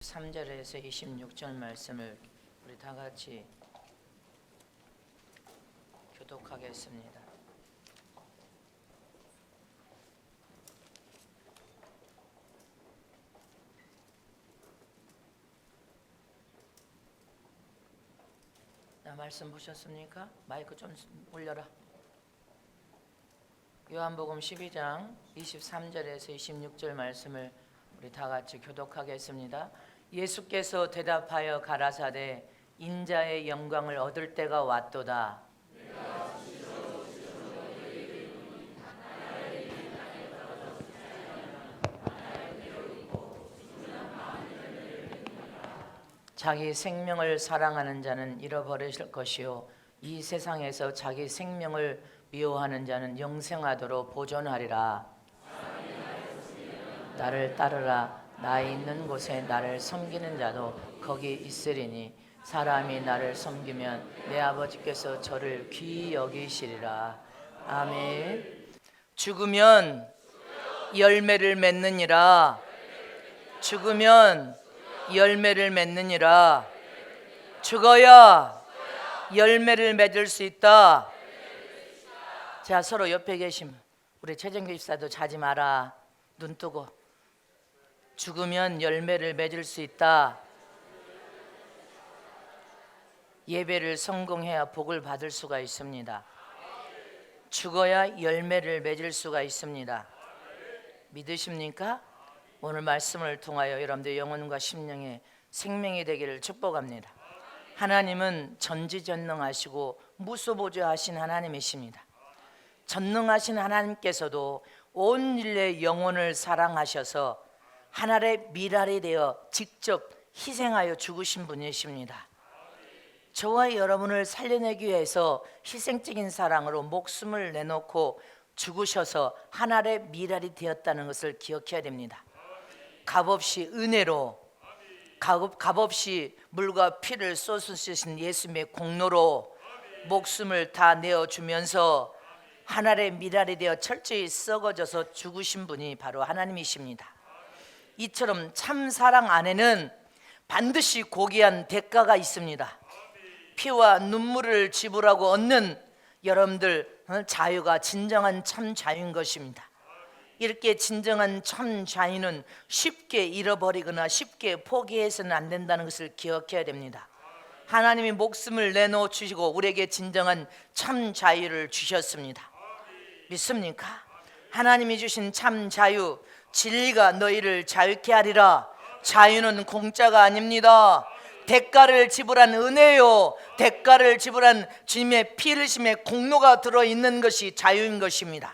3절에서 26절 말씀을 우리 다 같이 교독하겠습니다. 나 말씀 보셨습니까? 마이크 좀 올려라. 요한복음 12장 23절에서 26절 말씀을 우리 다 같이 교독하겠습니다. 예수께서 대답하여 가라사대 인자의 영광을 얻을 때가 왔도다. 자기 생명을 사랑하는 자는 잃어버리실 것이요 이 세상에서 자기 생명을 미워하는 자는 영생하도록 보존하리라. 나를 따르라. 나 있는 곳에 나를 섬기는 자도 거기 있으리니 사람이 나를 섬기면 내 아버지께서 저를 귀히 여기시리라. 아멘. 죽으면 열매를 맺느니라. 죽으면 열매를 맺느니라. 죽어야 열매를 맺을 수 있다. 자, 서로 옆에 계신 우리 최정규 집사도 자지 마라. 눈 뜨고. 죽으면 열매를 맺을 수 있다. 예배를 성공해야 복을 받을 수가 있습니다. 죽어야 열매를 맺을 수가 있습니다. 믿으십니까? 오늘 말씀을 통하여 여러분들 영혼과 심령에 생명이 되기를 축복합니다. 하나님은 전지전능하시고 무소보조하신 하나님이십니다. 전능하신 하나님께서도 온 인류의 영혼을 사랑하셔서 하늘의 미랄이 되어 직접 희생하여 죽으신 분이십니다. 저와 여러분을 살려내기 위해서 희생적인 사랑으로 목숨을 내놓고 죽으셔서 하늘의 미랄이 되었다는 것을 기억해야 됩니다. 값없이 은혜로 값없이 물과 피를 쏟으신 예수님의 공로로 목숨을 다 내어주면서 하늘의 미랄이 되어 철저히 썩어져서 죽으신 분이 바로 하나님이십니다. 이처럼 참 사랑 안에는 반드시 고귀한 대가가 있습니다. 피와 눈물을 지불하고 얻는 여러분들 자유가 진정한 참 자유인 것입니다. 이렇게 진정한 참 자유는 쉽게 잃어버리거나 쉽게 포기해서는 안 된다는 것을 기억해야 됩니다. 하나님이 목숨을 내놓아 주시고 우리에게 진정한 참 자유를 주셨습니다. 믿습니까? 하나님이 주신 참 자유, 진리가 너희를 자유케 하리라. 자유는 공짜가 아닙니다. 대가를 지불한 은혜요, 대가를 지불한 주님의 피 흘리심의 공로가 들어있는 것이 자유인 것입니다.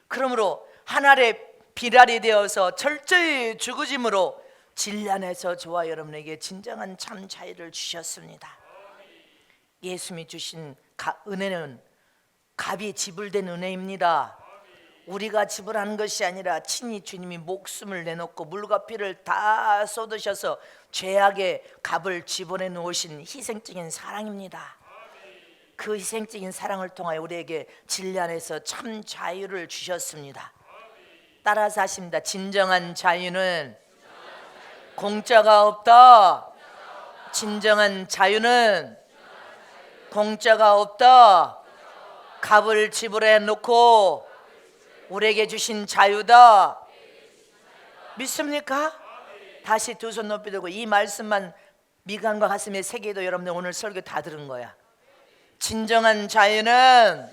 그러므로 하늘의 비랄이 되어서 철저히 죽으심으로 진리 안에서 저와 여러분에게 진정한 참 자유를 주셨습니다. 예수님이 주신 은혜는 값이 지불된 은혜입니다. 우리가 지불한 것이 아니라 친히 주님이 목숨을 내놓고 물과 피를 다 쏟으셔서 죄악의 값을 지불해 놓으신 희생적인 사랑입니다. 그 희생적인 사랑을 통하여 우리에게 진리 안에서 참 자유를 주셨습니다. 따라서 하십니다. 진정한 자유는 공짜가 없다. 진정한 자유는 공짜가 없다. 값을 지불해 놓고 우리에게 주신 자유다. 믿습니까? 다시 두 손 높이 들고 이 말씀만 미간과 가슴에 새기도 여러분들 오늘 설교 다 들은 거야. 진정한 자유는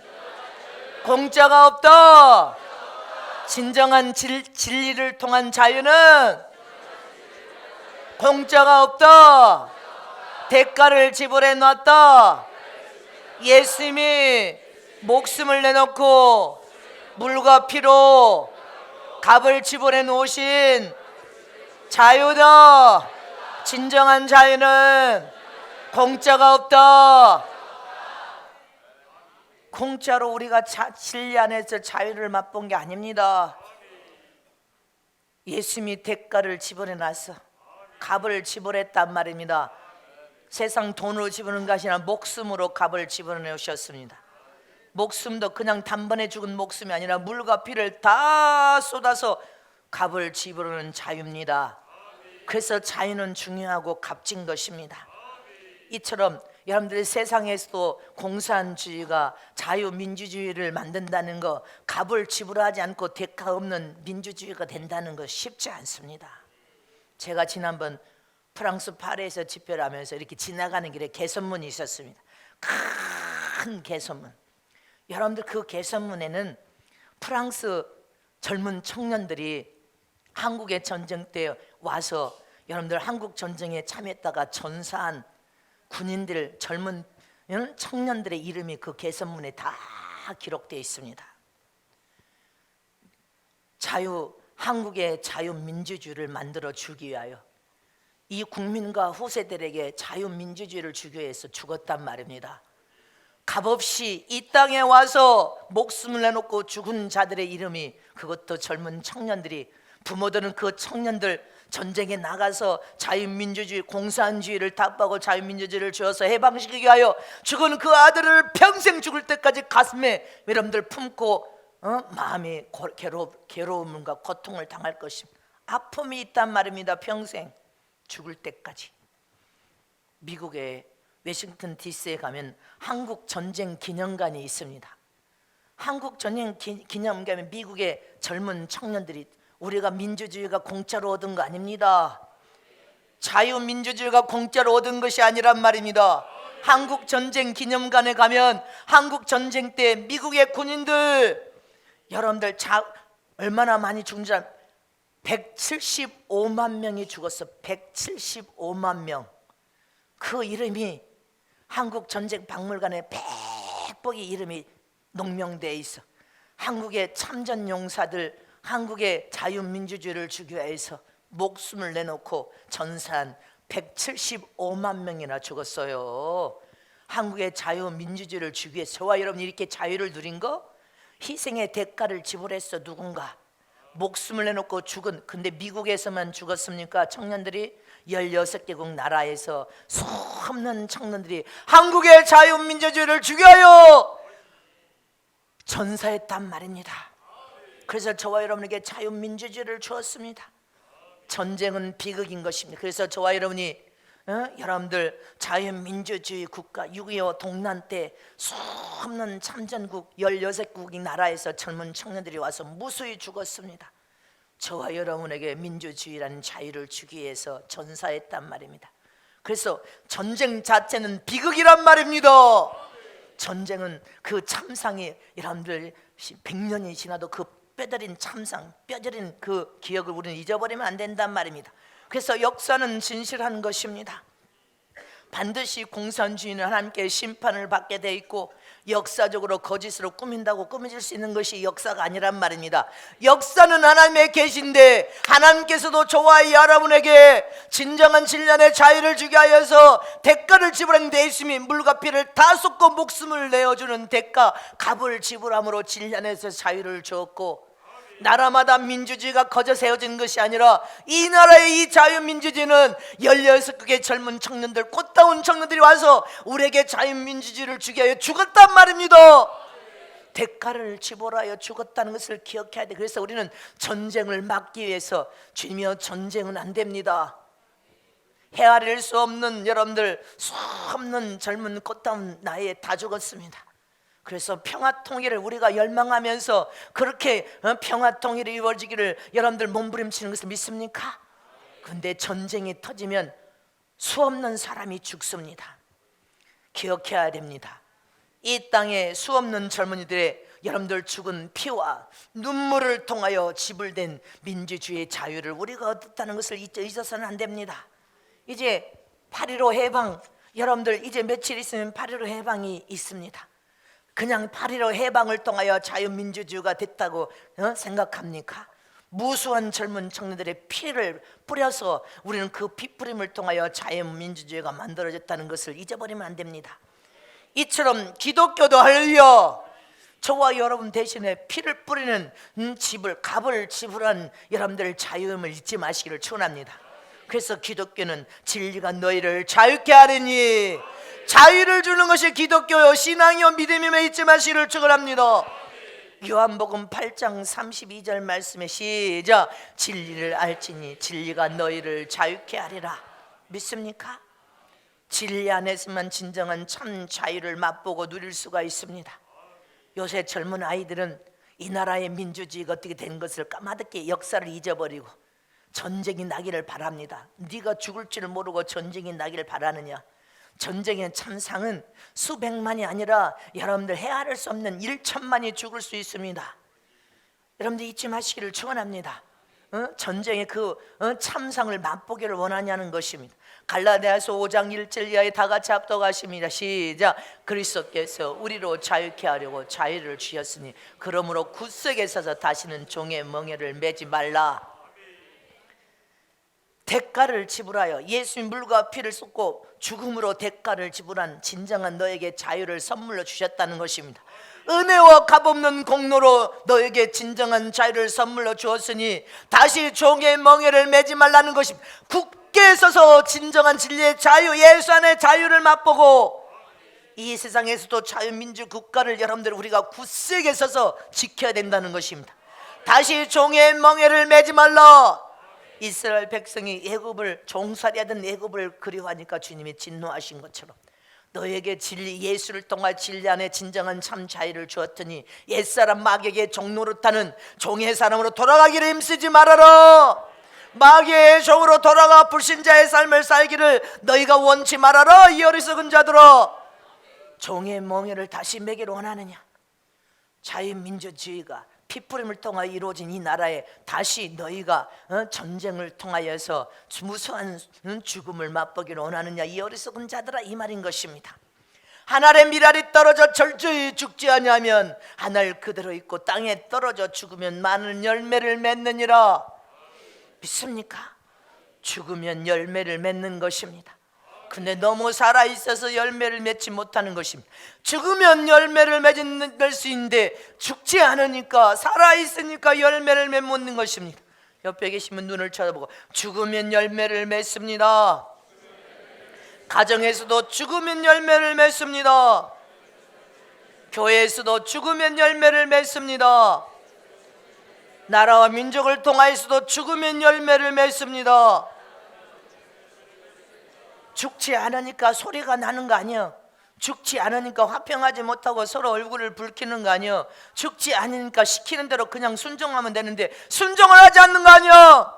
공짜가 없다. 진정한 진리를 통한 자유는 공짜가 없다. 대가를 지불해 놨다. 예수님이 목숨을 내놓고 물과 피로 값을 지불해 놓으신 자유다. 진정한 자유는 공짜가 없다. 공짜로 우리가 진리 안에서 자유를 맛본 게 아닙니다. 예수님이 대가를 지불해 놨어. 값을 지불했단 말입니다. 세상 돈으로 지불하는 것이 아니라 목숨으로 값을 지불해 놓으셨습니다. 목숨도 그냥 단번에 죽은 목숨이 아니라 물과 피를 다 쏟아서 값을 지불하는 자유입니다. 그래서 자유는 중요하고 값진 것입니다. 이처럼 여러분들이 세상에서도 공산주의가 자유민주주의를 만든다는 거, 값을 지불하지 않고 대가 없는 민주주의가 된다는 거 쉽지 않습니다. 제가 지난번 프랑스 파리에서 집회를 하면서 이렇게 지나가는 길에 개선문이 있었습니다. 큰 개선문. 여러분들 그 개선문에는 프랑스 젊은 청년들이 한국의 전쟁 때 와서 여러분들 한국 전쟁에 참여했다가 전사한 군인들, 젊은 청년들의 이름이 그 개선문에 다 기록되어 있습니다. 한국의 자유민주주의를 만들어 주기 위하여 이 국민과 후세들에게 자유민주주의를 주기 위해서 죽었단 말입니다. 값없이 이 땅에 와서 목숨을 내놓고 죽은 자들의 이름이, 그것도 젊은 청년들이, 부모들은 그 청년들 전쟁에 나가서 자유민주주의, 공산주의를 답하고 자유민주주의를 주어서 해방시키기 위하여 죽은 그 아들을 평생 죽을 때까지 가슴에 여러분들 품고 마음이 괴로움과 고통을 당할 것입니다. 아픔이 있단 말입니다. 평생 죽을 때까지. 미국의 워싱턴 DC에 가면 한국 전쟁 기념관이 있습니다. 한국 전쟁 기념관에 미국의 젊은 청년들이, 우리가 민주주의가 공짜로 얻은 거 아닙니다. 자유민주주의가 공짜로 얻은 것이 아니란 말입니다. 한국 전쟁 기념관에 가면 한국 전쟁 때 미국의 군인들, 여러분들 얼마나 많이 죽는지 175만 명이 죽었어. 175만 명. 그 이름이 한국 전쟁 박물관에 백복이 이름이 농명되어 있어. 한국의 참전 용사들, 한국의 자유민주주의를 주기 위해서 목숨을 내놓고 전사한 175만 명이나 죽었어요. 한국의 자유민주주의를 주기 위해서 저와 여러분이 이렇게 자유를 누린 거, 희생의 대가를 지불했어. 누군가 목숨을 내놓고 죽은. 근데 미국에서만 죽었습니까? 청년들이 16개국 나라에서 수없는 청년들이 한국의 자유민주주의를 주기 위하여 전사했단 말입니다. 그래서 저와 여러분에게 자유민주주의를 주었습니다. 전쟁은 비극인 것입니다. 그래서 저와 여러분이 여러분들 자유민주주의 국가 6.25 동란 때 수없는 참전국 16국이 나라에서 젊은 청년들이 와서 무수히 죽었습니다. 저와 여러분에게 민주주의라는 자유를 주기 위해서 전사했단 말입니다. 그래서 전쟁 자체는 비극이란 말입니다. 전쟁은 그 참상이 여러분들 100년이 지나도 그 뼈저린 참상, 뼈저린 그 기억을 우리는 잊어버리면 안 된단 말입니다. 그래서 역사는 진실한 것입니다. 반드시 공산주의는 하나님께 심판을 받게 돼 있고, 역사적으로 거짓으로 꾸민다고 꾸며질 수 있는 것이 역사가 아니란 말입니다. 역사는 하나님의 계신데, 하나님께서도 저와 여러분에게 진정한 진리의 자유를 주게 하여서 대가를 지불하는 데 있음이, 물과 피를 다 쏟고 목숨을 내어주는 대가, 값을 지불함으로 진리 안에서 자유를 주었고, 나라마다 민주주의가 거저 세워진 것이 아니라 이 나라의 이 자유민주주의는 16국의 젊은 청년들, 꽃다운 청년들이 와서 우리에게 자유민주주의를 주게 하여 죽었단 말입니다. 대가를 지불하여 죽었다는 것을 기억해야 돼. 그래서 우리는 전쟁을 막기 위해서, 주님이여 전쟁은 안 됩니다. 헤아릴 수 없는 여러분들 수없는 젊은 꽃다운 나이에 다 죽었습니다. 그래서 평화통일을 우리가 열망하면서 그렇게 평화통일이 이루어지기를 여러분들 몸부림치는 것을 믿습니까? 그런데 전쟁이 터지면 수없는 사람이 죽습니다. 기억해야 됩니다. 이 땅에 수없는 젊은이들의 여러분들 죽은 피와 눈물을 통하여 지불된 민주주의의 자유를 우리가 얻었다는 것을 잊어서는 안 됩니다. 이제 8.15 해방, 여러분들 이제 며칠 있으면 8.15 해방이 있습니다. 그냥 8.15 해방을 통하여 자유민주주의가 됐다고 생각합니까? 무수한 젊은 청년들의 피를 뿌려서 우리는 그 피뿌림을 통하여 자유민주주의가 만들어졌다는 것을 잊어버리면 안 됩니다. 이처럼 기독교도 할렐루야, 저와 여러분 대신에 피를 뿌리는 값을 지불한 여러분들 자유임을 잊지 마시기를 축원합니다. 그래서 기독교는 진리가 너희를 자유케 하리니, 자유를 주는 것이 기독교요 신앙이요 믿음임에 잊지 마시기를 축원합니다. 요한복음 8장 32절 말씀에 시작. 진리를 알지니 진리가 너희를 자유케 하리라. 믿습니까? 진리 안에서만 진정한 참 자유를 맛보고 누릴 수가 있습니다. 요새 젊은 아이들은 이 나라의 민주주의가 어떻게 된 것을 까마득히 역사를 잊어버리고 전쟁이 나기를 바랍니다. 네가 죽을 줄 모르고 전쟁이 나기를 바라느냐? 전쟁의 참상은 수백만이 아니라 여러분들 헤아릴 수 없는 1천만이 죽을 수 있습니다. 여러분들 잊지 마시기를 축원합니다. 전쟁의 그 참상을 맛보기를 원하냐는 것입니다. 갈라디아서 5장 1절 이하에 다 같이 합독하십니다. 시작. 그리스도께서 우리로 자유케 하려고 자유를 주셨으니 그러므로 굳세게 서서 다시는 종의 멍에를 매지 말라. 대가를 지불하여 예수님 물과 피를 쏟고 죽음으로 대가를 지불한 진정한 너에게 자유를 선물로 주셨다는 것입니다. 은혜와 값없는 공로로 너에게 진정한 자유를 선물로 주었으니 다시 종의 멍에를 매지 말라는 것입니다. 굳게 서서 진정한 진리의 자유, 예수 안의 자유를 맛보고 이 세상에서도 자유민주 국가를 여러분들 우리가 굳세게 서서 지켜야 된다는 것입니다. 다시 종의 멍에를 매지 말라. 이스라엘 백성이 애굽을 종살이하던 애굽을 그리워하니까 주님이 진노하신 것처럼 너에게 진리 예수를 통해 진리 안에 진정한 참 자유를 주었더니 옛사람 마귀에게 종노릇하는 종의 사람으로 돌아가기를 힘쓰지 말아라. 마귀의 종으로 돌아가 불신자의 삶을 살기를 너희가 원치 말아라. 이 어리석은 자들아, 종의 멍에를 다시 매기를 원하느냐? 자유민주주의가 피뿌림을 통하여 이루어진 이 나라에 다시 너희가 전쟁을 통하여서 무수한 죽음을 맛보기를 원하느냐? 이 어리석은 자들아, 이 말인 것입니다. 하늘에 밀알이 떨어져 철저히 죽지 아니하면 하늘 그대로 있고 땅에 떨어져 죽으면 많은 열매를 맺느니라. 믿습니까? 죽으면 열매를 맺는 것입니다. 근데 너무 살아있어서 열매를 맺지 못하는 것입니다. 죽으면 열매를 맺을 수 있는데 죽지 않으니까, 살아있으니까 열매를 못 맺는 것입니다. 옆에 계시면 눈을 쳐다보고 죽으면 열매를 맺습니다. 가정에서도 죽으면 열매를 맺습니다. 교회에서도 죽으면 열매를 맺습니다. 나라와 민족을 통하여서도 죽으면 열매를 맺습니다. 죽지 않으니까 소리가 나는 거 아니야. 죽지 않으니까 화평하지 못하고 서로 얼굴을 붉히는 거 아니야. 죽지 않으니까 시키는 대로 그냥 순종하면 되는데 순종을 하지 않는 거 아니야.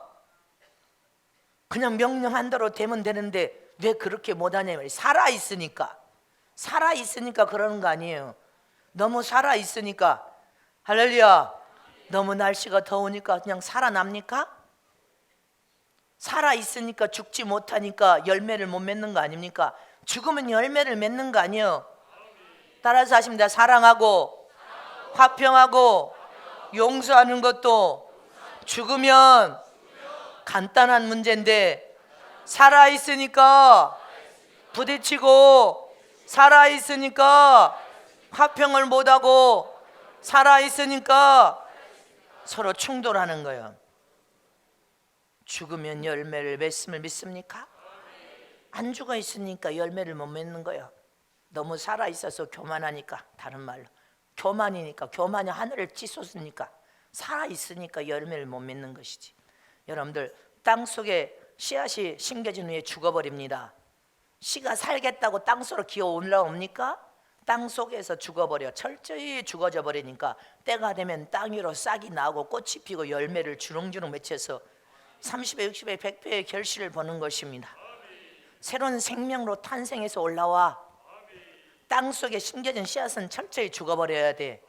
그냥 명령한 대로 되면 되는데 왜 그렇게 못하냐 말이야. 살아있으니까 그러는 거 아니에요. 너무 살아있으니까, 할렐루야, 너무 날씨가 더우니까 그냥 살아납니까? 살아있으니까 죽지 못하니까 열매를 못 맺는 거 아닙니까? 죽으면 열매를 맺는 거 아니에요. 따라서 하십니다. 사랑하고 화평하고 용서하는 것도 죽으면 간단한 문제인데 살아있으니까 부딪히고, 살아있으니까 화평을 못하고, 살아있으니까 서로 충돌하는 거예요. 죽으면 열매를 맺음을 믿습니까? 안 죽어 있으니까 열매를 못 맺는 거예요. 너무 살아있어서 교만하니까, 다른 말로 교만이니까, 교만이 하늘을 찢었으니까, 살아있으니까 열매를 못 맺는 것이지. 여러분들 땅속에 씨앗이 심겨진 후에 죽어버립니다. 씨가 살겠다고 땅속으로 기어 올라옵니까? 땅속에서 죽어버려, 철저히 죽어져 버리니까 때가 되면 땅 위로 싹이 나고 꽃이 피고 열매를 주렁주렁 맺혀서 30배, 60배, 100배의 결실을 보는 것입니다. 새로운 생명으로 탄생해서 올라와. 땅속에 심겨진 씨앗은 철저히 죽어버려야 돼.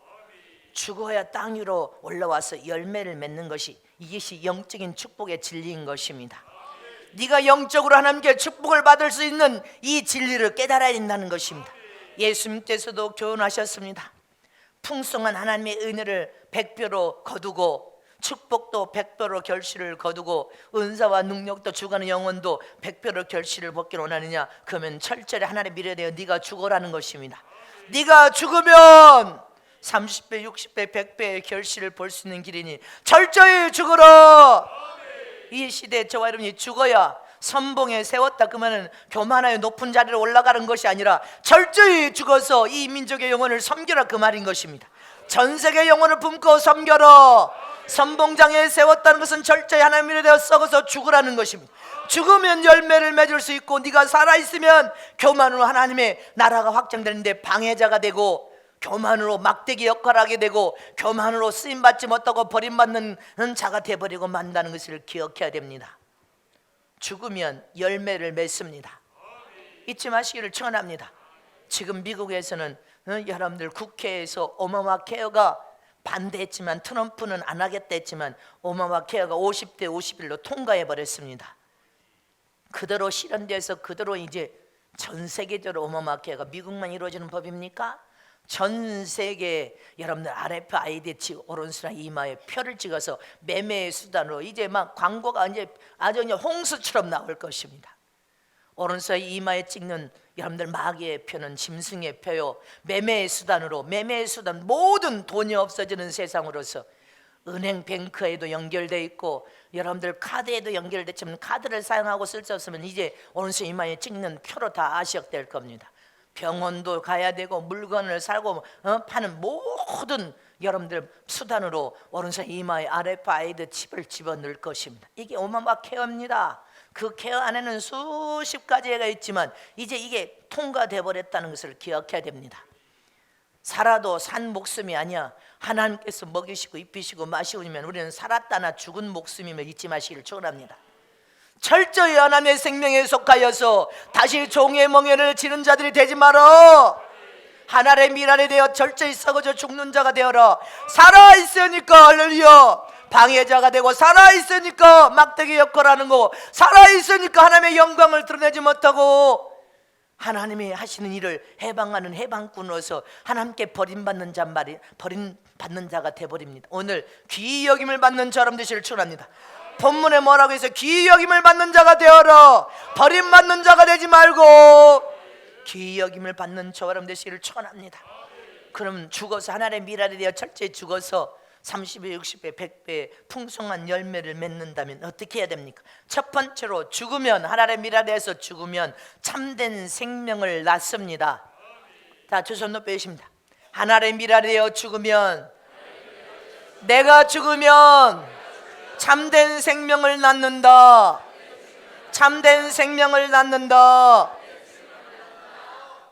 죽어야 땅 위로 올라와서 열매를 맺는 것이, 이것이 영적인 축복의 진리인 것입니다. 네가 영적으로 하나님께 축복을 받을 수 있는 이 진리를 깨달아야 된다는 것입니다. 예수님께서도 교훈하셨습니다. 풍성한 하나님의 은혜를 100배로 거두고, 축복도 100배로 결실을 거두고, 은사와 능력도 주가는 영혼도 100배로 결실을 받기를 원하느냐? 그러면 철저히 하나님의 미래되어 네가 죽어라는 것입니다. 네가 죽으면 30배, 60배, 100배의 결실을 볼 수 있는 길이니 철저히 죽어라. 이 시대에 저와 여러분이 죽어야 선봉에 세웠다 그러면 교만하여 높은 자리로 올라가는 것이 아니라 철저히 죽어서 이 민족의 영혼을 섬기라, 그 말인 것입니다. 전 세계 영혼을 품고 섬겨라. 선봉장에 세웠다는 것은 철저히 하나님의 일에 대해 썩어서 죽으라는 것입니다. 죽으면 열매를 맺을 수 있고, 네가 살아있으면 교만으로 하나님의 나라가 확장되는데 방해자가 되고, 교만으로 막대기 역할을 하게 되고, 교만으로 쓰임받지 못하고 버림받는 자가 되어버리고 만다는 것을 기억해야 됩니다. 죽으면 열매를 맺습니다. 잊지 마시기를 축원합니다. 지금 미국에서는 여러분들 국회에서 오바마 케어가 반대했지만, 트럼프는 안 하겠다 했지만 오바마 케어가 50대 51로 통과해 버렸습니다. 그대로 실현돼서 그대로 이제 전 세계적으로 오바마 케어가 미국만 이루어지는 법입니까? 전 세계 여러분들 RFID 오른손이나 이마에 표를 찍어서 매매의 수단으로 이제 막 광고가 이제 아주 그냥 홍수처럼 나올 것입니다. 오른손 이마에 찍는 여러분들 마귀의 표는 짐승의 표요, 매매의 수단으로, 매매의 수단, 모든 돈이 없어지는 세상으로서 은행 뱅크에도 연결돼 있고, 여러분들 카드에도 연결됐지만 카드를 사용하고 쓸 수 없으면 이제 오른손 이마에 찍는 표로 다 아시역될 겁니다. 병원도 가야 되고, 물건을 사고 파는 모든 여러분들 수단으로 오른손 이마에 RFID 칩을 집어넣을 것입니다. 이게 오바마 케어입니다. 그 케어 안에는 수십 가지가 있지만 이제 이게 통과돼 버렸다는 것을 기억해야 됩니다. 살아도 산 목숨이 아니야. 하나님께서 먹이시고 입히시고 마시고면 우리는 살았다나 죽은 목숨임을 잊지 마시기를 축원합니다. 철저히 하나님의 생명에 속하여서 다시 종의 멍에를 지는 자들이 되지 말어. 하나님의 미랄에 대어 철저히 썩어져 죽는 자가 되어라. 살아있으니까 할렐루야. 방해자가 되고, 살아있으니까 막대기 역할하는 거, 살아있으니까 하나님의 영광을 드러내지 못하고 하나님이 하시는 일을 해방하는 해방꾼으로서 하나님께 버림받는 자가 되어버립니다. 오늘 귀히 여김을 받는 저람 되시기를 축원합니다. 본문에 뭐라고 해서 귀히 여김을 받는 자가 되어라. 버림받는 자가 되지 말고 귀히 여김을 받는 저람 되시기를 축원합니다. 그럼 죽어서 하나님의 미랄에 대해 철저히 죽어서 30배, 60배, 100배 풍성한 열매를 맺는다면 어떻게 해야 됩니까? 첫 번째로 죽으면, 하나님의 미랄에서 죽으면 참된 생명을 낳습니다. 자, 두 손 높여 주십니다. 하나님의 미랄에 죽으면, 내가 죽으면 참된 생명을 낳는다. 참된 생명을 낳는다.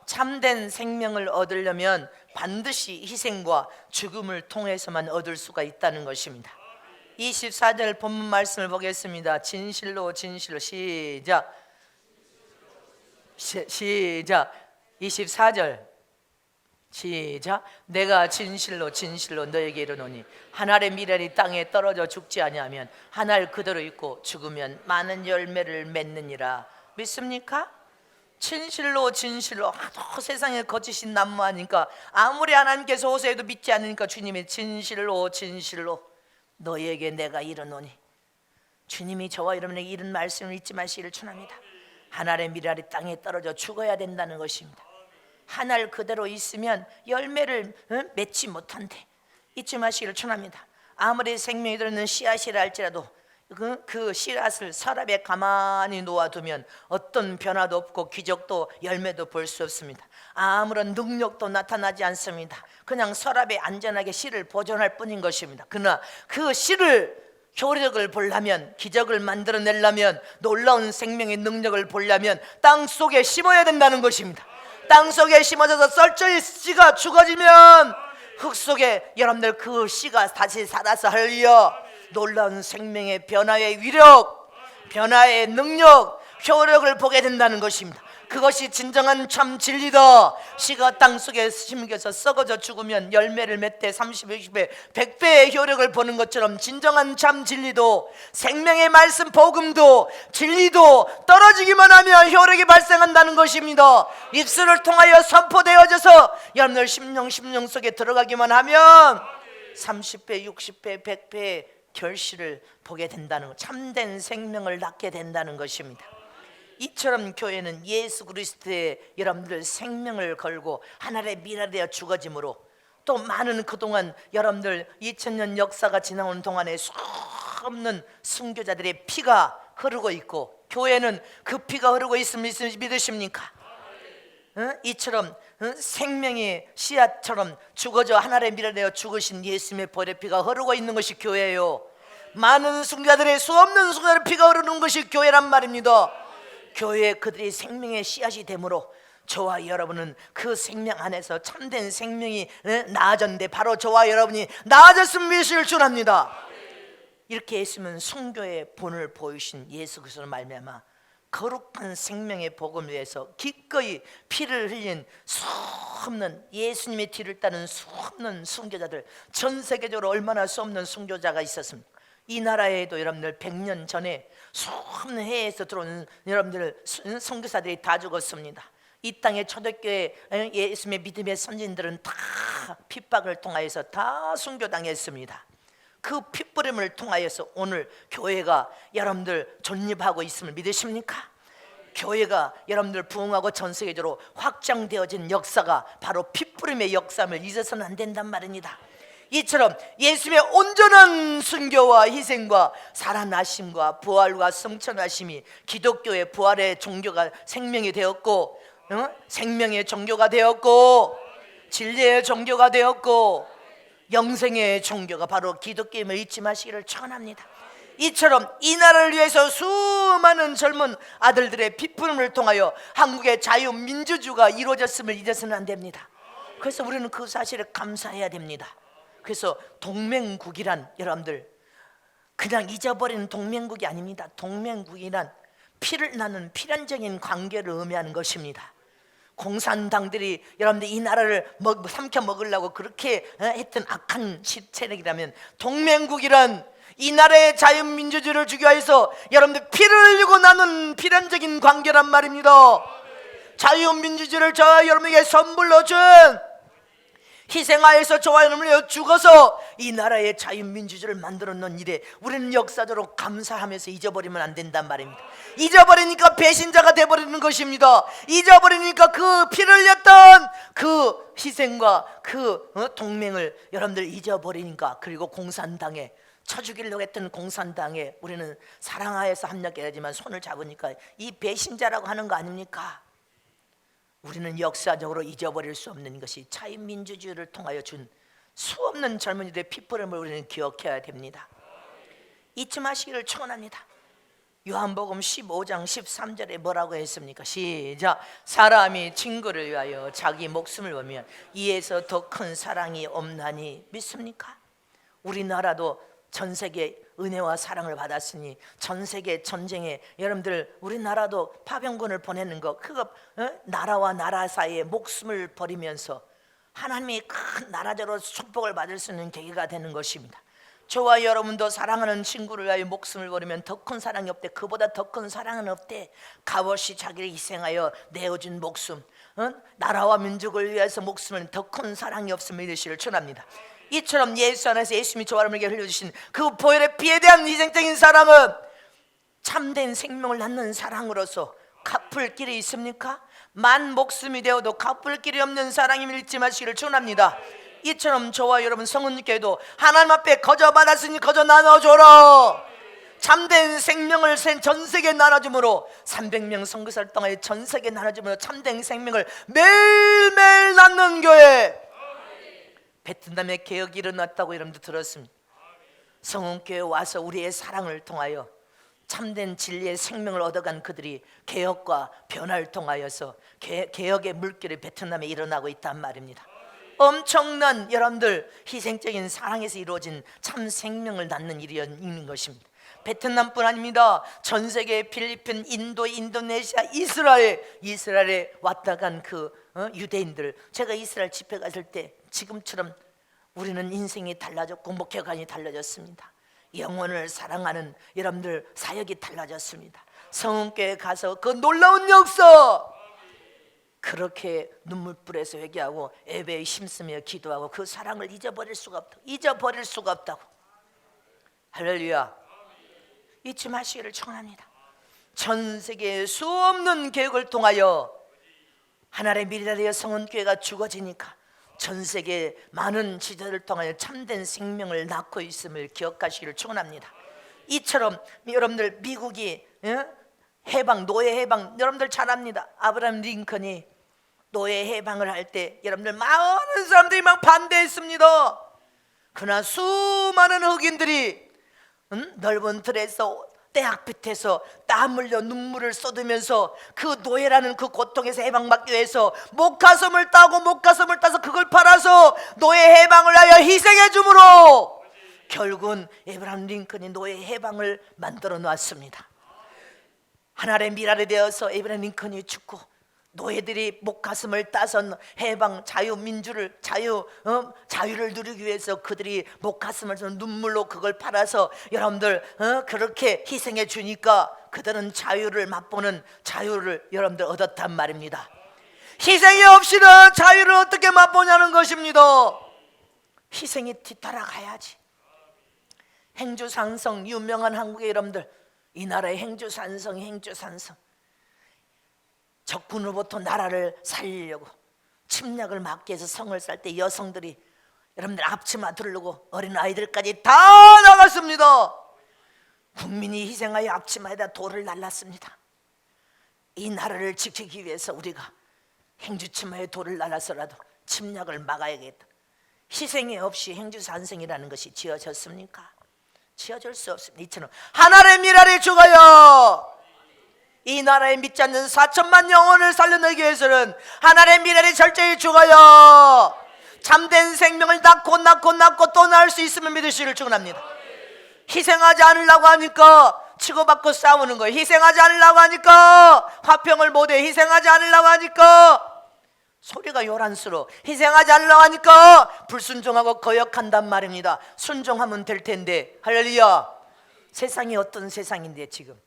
참된 생명을 얻으려면 반드시 희생과 죽음을 통해서만 얻을 수가 있다는 것입니다. 24절 본문 말씀을 보겠습니다. 진실로 진실로 시작. 24절 시작. 내가 진실로 진실로 너에게 이르노니 한 알의 미랄이 땅에 떨어져 죽지 아니하면 한 알 그대로 있고 죽으면 많은 열매를 맺느니라. 믿습니까? 진실로 진실로 하도 세상에 거짓인 난무하니까 아무리 하나님께서 호소해도 믿지 않으니까 주님이 진실로 진실로 너희에게 내가 이르노니, 주님이 저와 여러분에게 이런 말씀을 잊지 마시기를 축원합니다. 한 알의 미랄이 땅에 떨어져 죽어야 된다는 것입니다. 한 알 그대로 있으면 열매를 맺지 못한대. 잊지 마시기를 축원합니다. 아무리 생명이 들어있는 씨앗이라 할지라도 그 씨앗을 서랍에 가만히 놓아두면 어떤 변화도 없고 기적도 열매도 볼 수 없습니다. 아무런 능력도 나타나지 않습니다. 그냥 서랍에 안전하게 씨를 보존할 뿐인 것입니다. 그러나 그 씨를 효력을 보려면, 기적을 만들어내려면, 놀라운 생명의 능력을 보려면 땅 속에 심어야 된다는 것입니다. 땅 속에 심어져서 썰저히 씨가 죽어지면 흙 속에 여러분들 그 씨가 다시 살아서 할렐루야, 놀라운 생명의 변화의 위력, 변화의 능력, 효력을 보게 된다는 것입니다. 그것이 진정한 참 진리다. 씨가 땅속에 심겨서 썩어져 죽으면 열매를 맺되 30배, 60배, 100배의 효력을 보는 것처럼 진정한 참 진리도, 생명의 말씀 복음도, 진리도 떨어지기만 하면 효력이 발생한다는 것입니다. 입술을 통하여 선포되어져서 여러분들 심령 속에 들어가기만 하면 30배, 60배, 100배의 결실을 보게 된다는 것, 참된 생명을 낳게 된다는 것입니다. 이처럼 교회는 예수 그리스도의 여러분들 생명을 걸고 하늘의 미랄되어 죽어짐으로, 또 많은 그동안 여러분들 2000년 역사가 지나온 동안에 수없는 순교자들의 피가 흐르고 있고, 교회는 그 피가 흐르고 있음을 믿으십니까? 이처럼 생명의 씨앗처럼 죽어져 하늘에 밀어내어 죽으신 예수님의 보혈의 피가 흐르고 있는 것이 교회예요. 많은 순교자들의 수없는 순교자들의 피가 흐르는 것이 교회란 말입니다. 교회에 그들이 생명의 씨앗이 되므로 저와 여러분은 그 생명 안에서 참된 생명이 나아졌는데, 바로 저와 여러분이 나아졌음을 믿으시길 축원합니다. 이렇게 했으면 순교의 본을 보이신 예수 그리스도로 말미암아 거룩한 생명의 복음을 위해서 기꺼이 피를 흘린 수없는, 예수님의 뒤를 따른 수없는 순교자들, 전 세계적으로 얼마나 수없는 순교자가 있었습니까? 이 나라에도 여러분들 100년 전에 수없는 해에서 들어오는 여러분들 선교사들이 다 죽었습니다. 이 땅의 초대교회 예수님의 믿음의 선진들은 다 핍박을 통하여서 다 순교당했습니다. 그 핏부림을 통하여서 오늘 교회가 여러분들 존립하고 있음을 믿으십니까? 교회가 여러분들 부흥하고 전 세계적으로 확장되어진 역사가 바로 핏부림의 역사임을 잊어서는 안 된단 말입니다. 이처럼 예수님의 온전한 순교와 희생과 살아나심과 부활과 성천하심이 기독교의 부활의 종교가 생명이 되었고, 생명의 종교가 되었고, 진리의 종교가 되었고, 영생의 종교가 바로 기독교임을 잊지 마시기를 축원합니다. 이처럼 이 나라를 위해서 수많은 젊은 아들들의 피품을 통하여 한국의 자유민주주의가 이루어졌음을 잊어서는 안 됩니다. 그래서 우리는 그 사실에 감사해야 됩니다. 그래서 동맹국이란, 여러분들 그냥 잊어버리는 동맹국이 아닙니다. 동맹국이란 피를 나눈 필연적인 관계를 의미하는 것입니다. 공산당들이 여러분들 이 나라를 삼켜 먹으려고 그렇게 했던 악한 세력이라면, 동맹국이란 이 나라의 자유민주주의를 주기 위해서 여러분들 피를 흘리고 나눈 필연적인 관계란 말입니다. 자유민주주의를 저와 여러분에게 선물로 준, 희생하여서 저와 여러분을 죽어서 이 나라의 자유민주주의를 만들어 놓은 일에 우리는 역사적으로 감사하면서 잊어버리면 안 된단 말입니다. 잊어버리니까 배신자가 되어버리는 것입니다. 잊어버리니까 그 피를 흘렸던 그 희생과 그 동맹을 여러분들 잊어버리니까, 그리고 공산당에 쳐 죽이려고 했던 공산당에 우리는 사랑하여서 합력해야 되지만 손을 잡으니까 이 배신자라고 하는 거 아닙니까? 우리는 역사적으로 잊어버릴 수 없는 것이 자유민주주의를 통하여 준 수없는 젊은이들의 피부름을 우리는 기억해야 됩니다. 잊지 마시기를 축원합니다. 요한복음 15장 13절에 뭐라고 했습니까? 시작. 사람이 친구를 위하여 자기 목숨을 버리면 이에서 더 큰 사랑이 없나니 믿습니까? 우리나라도 전 세계 은혜와 사랑을 받았으니 전 세계 전쟁에 여러분들 우리나라도 파병군을 보내는 거, 그거 나라와 나라 사이에 목숨을 버리면서 하나님이 큰 나라적으로 축복을 받을 수 있는 계기가 되는 것입니다. 저와 여러분도 사랑하는 친구를 위하여 목숨을 버리면 더 큰 사랑이 없대. 그보다 더 큰 사랑은 없대. 값없이 자기를 희생하여 내어준 목숨, 나라와 민족을 위해서 목숨은 더 큰 사랑이 없음을 믿으시기를 축원합니다. 이처럼 예수 안에서 예수님이 저와 여러분에게 흘려주신 그 보혈의 피에 대한 희생적인 사랑은 참된 생명을 낳는 사랑으로서 갚을 길이 있습니까? 만 목숨이 되어도 갚을 길이 없는 사랑임을 잊지 마시기를 축원합니다. 이처럼 저와 여러분 성은님께도 하나님 앞에 거저 받았으니 거저 나눠줘라. 참된 생명을 전 세계에 나눠줌으로 300명 선교사를 통하여 전 세계에 나눠줌으로 참된 생명을 매일매일 낳는 교회, 베트남에 개혁이 일어났다고 여러분도 들었습니다. 성은교회에 와서 우리의 사랑을 통하여 참된 진리의 생명을 얻어간 그들이 개혁과 변화를 통하여서 개혁의 물결이 베트남에 일어나고 있단 말입니다. 엄청난 여러분들 희생적인 사랑에서 이루어진 참 생명을 낳는 일이 있는 것입니다. 베트남뿐 아닙니다. 전 세계 필리핀, 인도, 인도네시아, 이스라엘에 왔다 간 그 유대인들, 제가 이스라엘 집회 갔을 때 지금처럼 우리는 인생이 달라졌고 목회관이 달라졌습니다. 영혼을 사랑하는 여러분들 사역이 달라졌습니다. 성은교회 가서 그 놀라운 역사, 그렇게 눈물불에서 회개하고 예배에 힘쓰며 기도하고 그 사랑을 잊어버릴 수가 없다고. 할렐루야. 잊지 마시기를 청합니다. 전 세계에 수없는 개혁을 통하여 하나님의 미래의 성은교회가 죽어지니까 전 세계 많은 지도를 통하여 참된 생명을 낳고 있음을 기억하시기를 축원합니다. 이처럼 여러분들 미국이 해방, 노예 해방 여러분들 잘 압니다. 아브라함 링컨이 노예 해방을 할 때 여러분들 많은 사람들이 막 반대했습니다. 그러나 수많은 흑인들이 넓은 들에서 떼학빛에서 땀 흘려 눈물을 쏟으면서 그 노예라는 그 고통에서 해방받기 위해서 목가슴을 따서 그걸 팔아서 노예 해방을 하여 희생해 주므로 결국은 에브라임 링컨이 노예 해방을 만들어 놨습니다. 하나의 미랄이 되어서 에브라임 링컨이 죽고 노예들이 목가슴을 따서 해방 자유민주를 자유를 누리기 위해서 그들이 목가슴을 눈물로 그걸 팔아서 여러분들 그렇게 희생해 주니까 그들은 자유를 맛보는 자유를 여러분들 얻었단 말입니다. 희생이 없이는 자유를 어떻게 맛보냐는 것입니다. 희생이 뒤따라가야지. 행주산성 유명한 한국의 여러분들, 이 나라의 행주산성 적군으로부터 나라를 살리려고 침략을 막기 위해서 성을 쌀 때 여성들이 여러분들 앞치마 두르고 어린 아이들까지 다 나갔습니다. 국민이 희생하여 앞치마에다 돌을 날랐습니다. 이 나라를 지키기 위해서 우리가 행주치마에 돌을 날라서라도 침략을 막아야겠다. 희생이 없이 행주산성이라는 것이 지어졌습니까? 지어질 수 없습니다. 이처럼 하나님의 미랄이 죽어요. 이 나라에 믿지 않는 4천만 영혼을 살려내기 위해서는 하나님의 미랄이 철저히 죽어요. 참된 생명을 낳고 또 낳을 수 있으면 믿으시기를 축원합니다. 희생하지 않으려고 하니까 치고받고 싸우는 거예요. 희생하지 않으려고 하니까 화평을 못해. 희생하지 않으려고 하니까 소리가 요란스러워. 희생하지 않으려고 하니까 불순종하고 거역한단 말입니다. 순종하면 될 텐데. 할렐루야. 세상이 어떤 세상인데 지금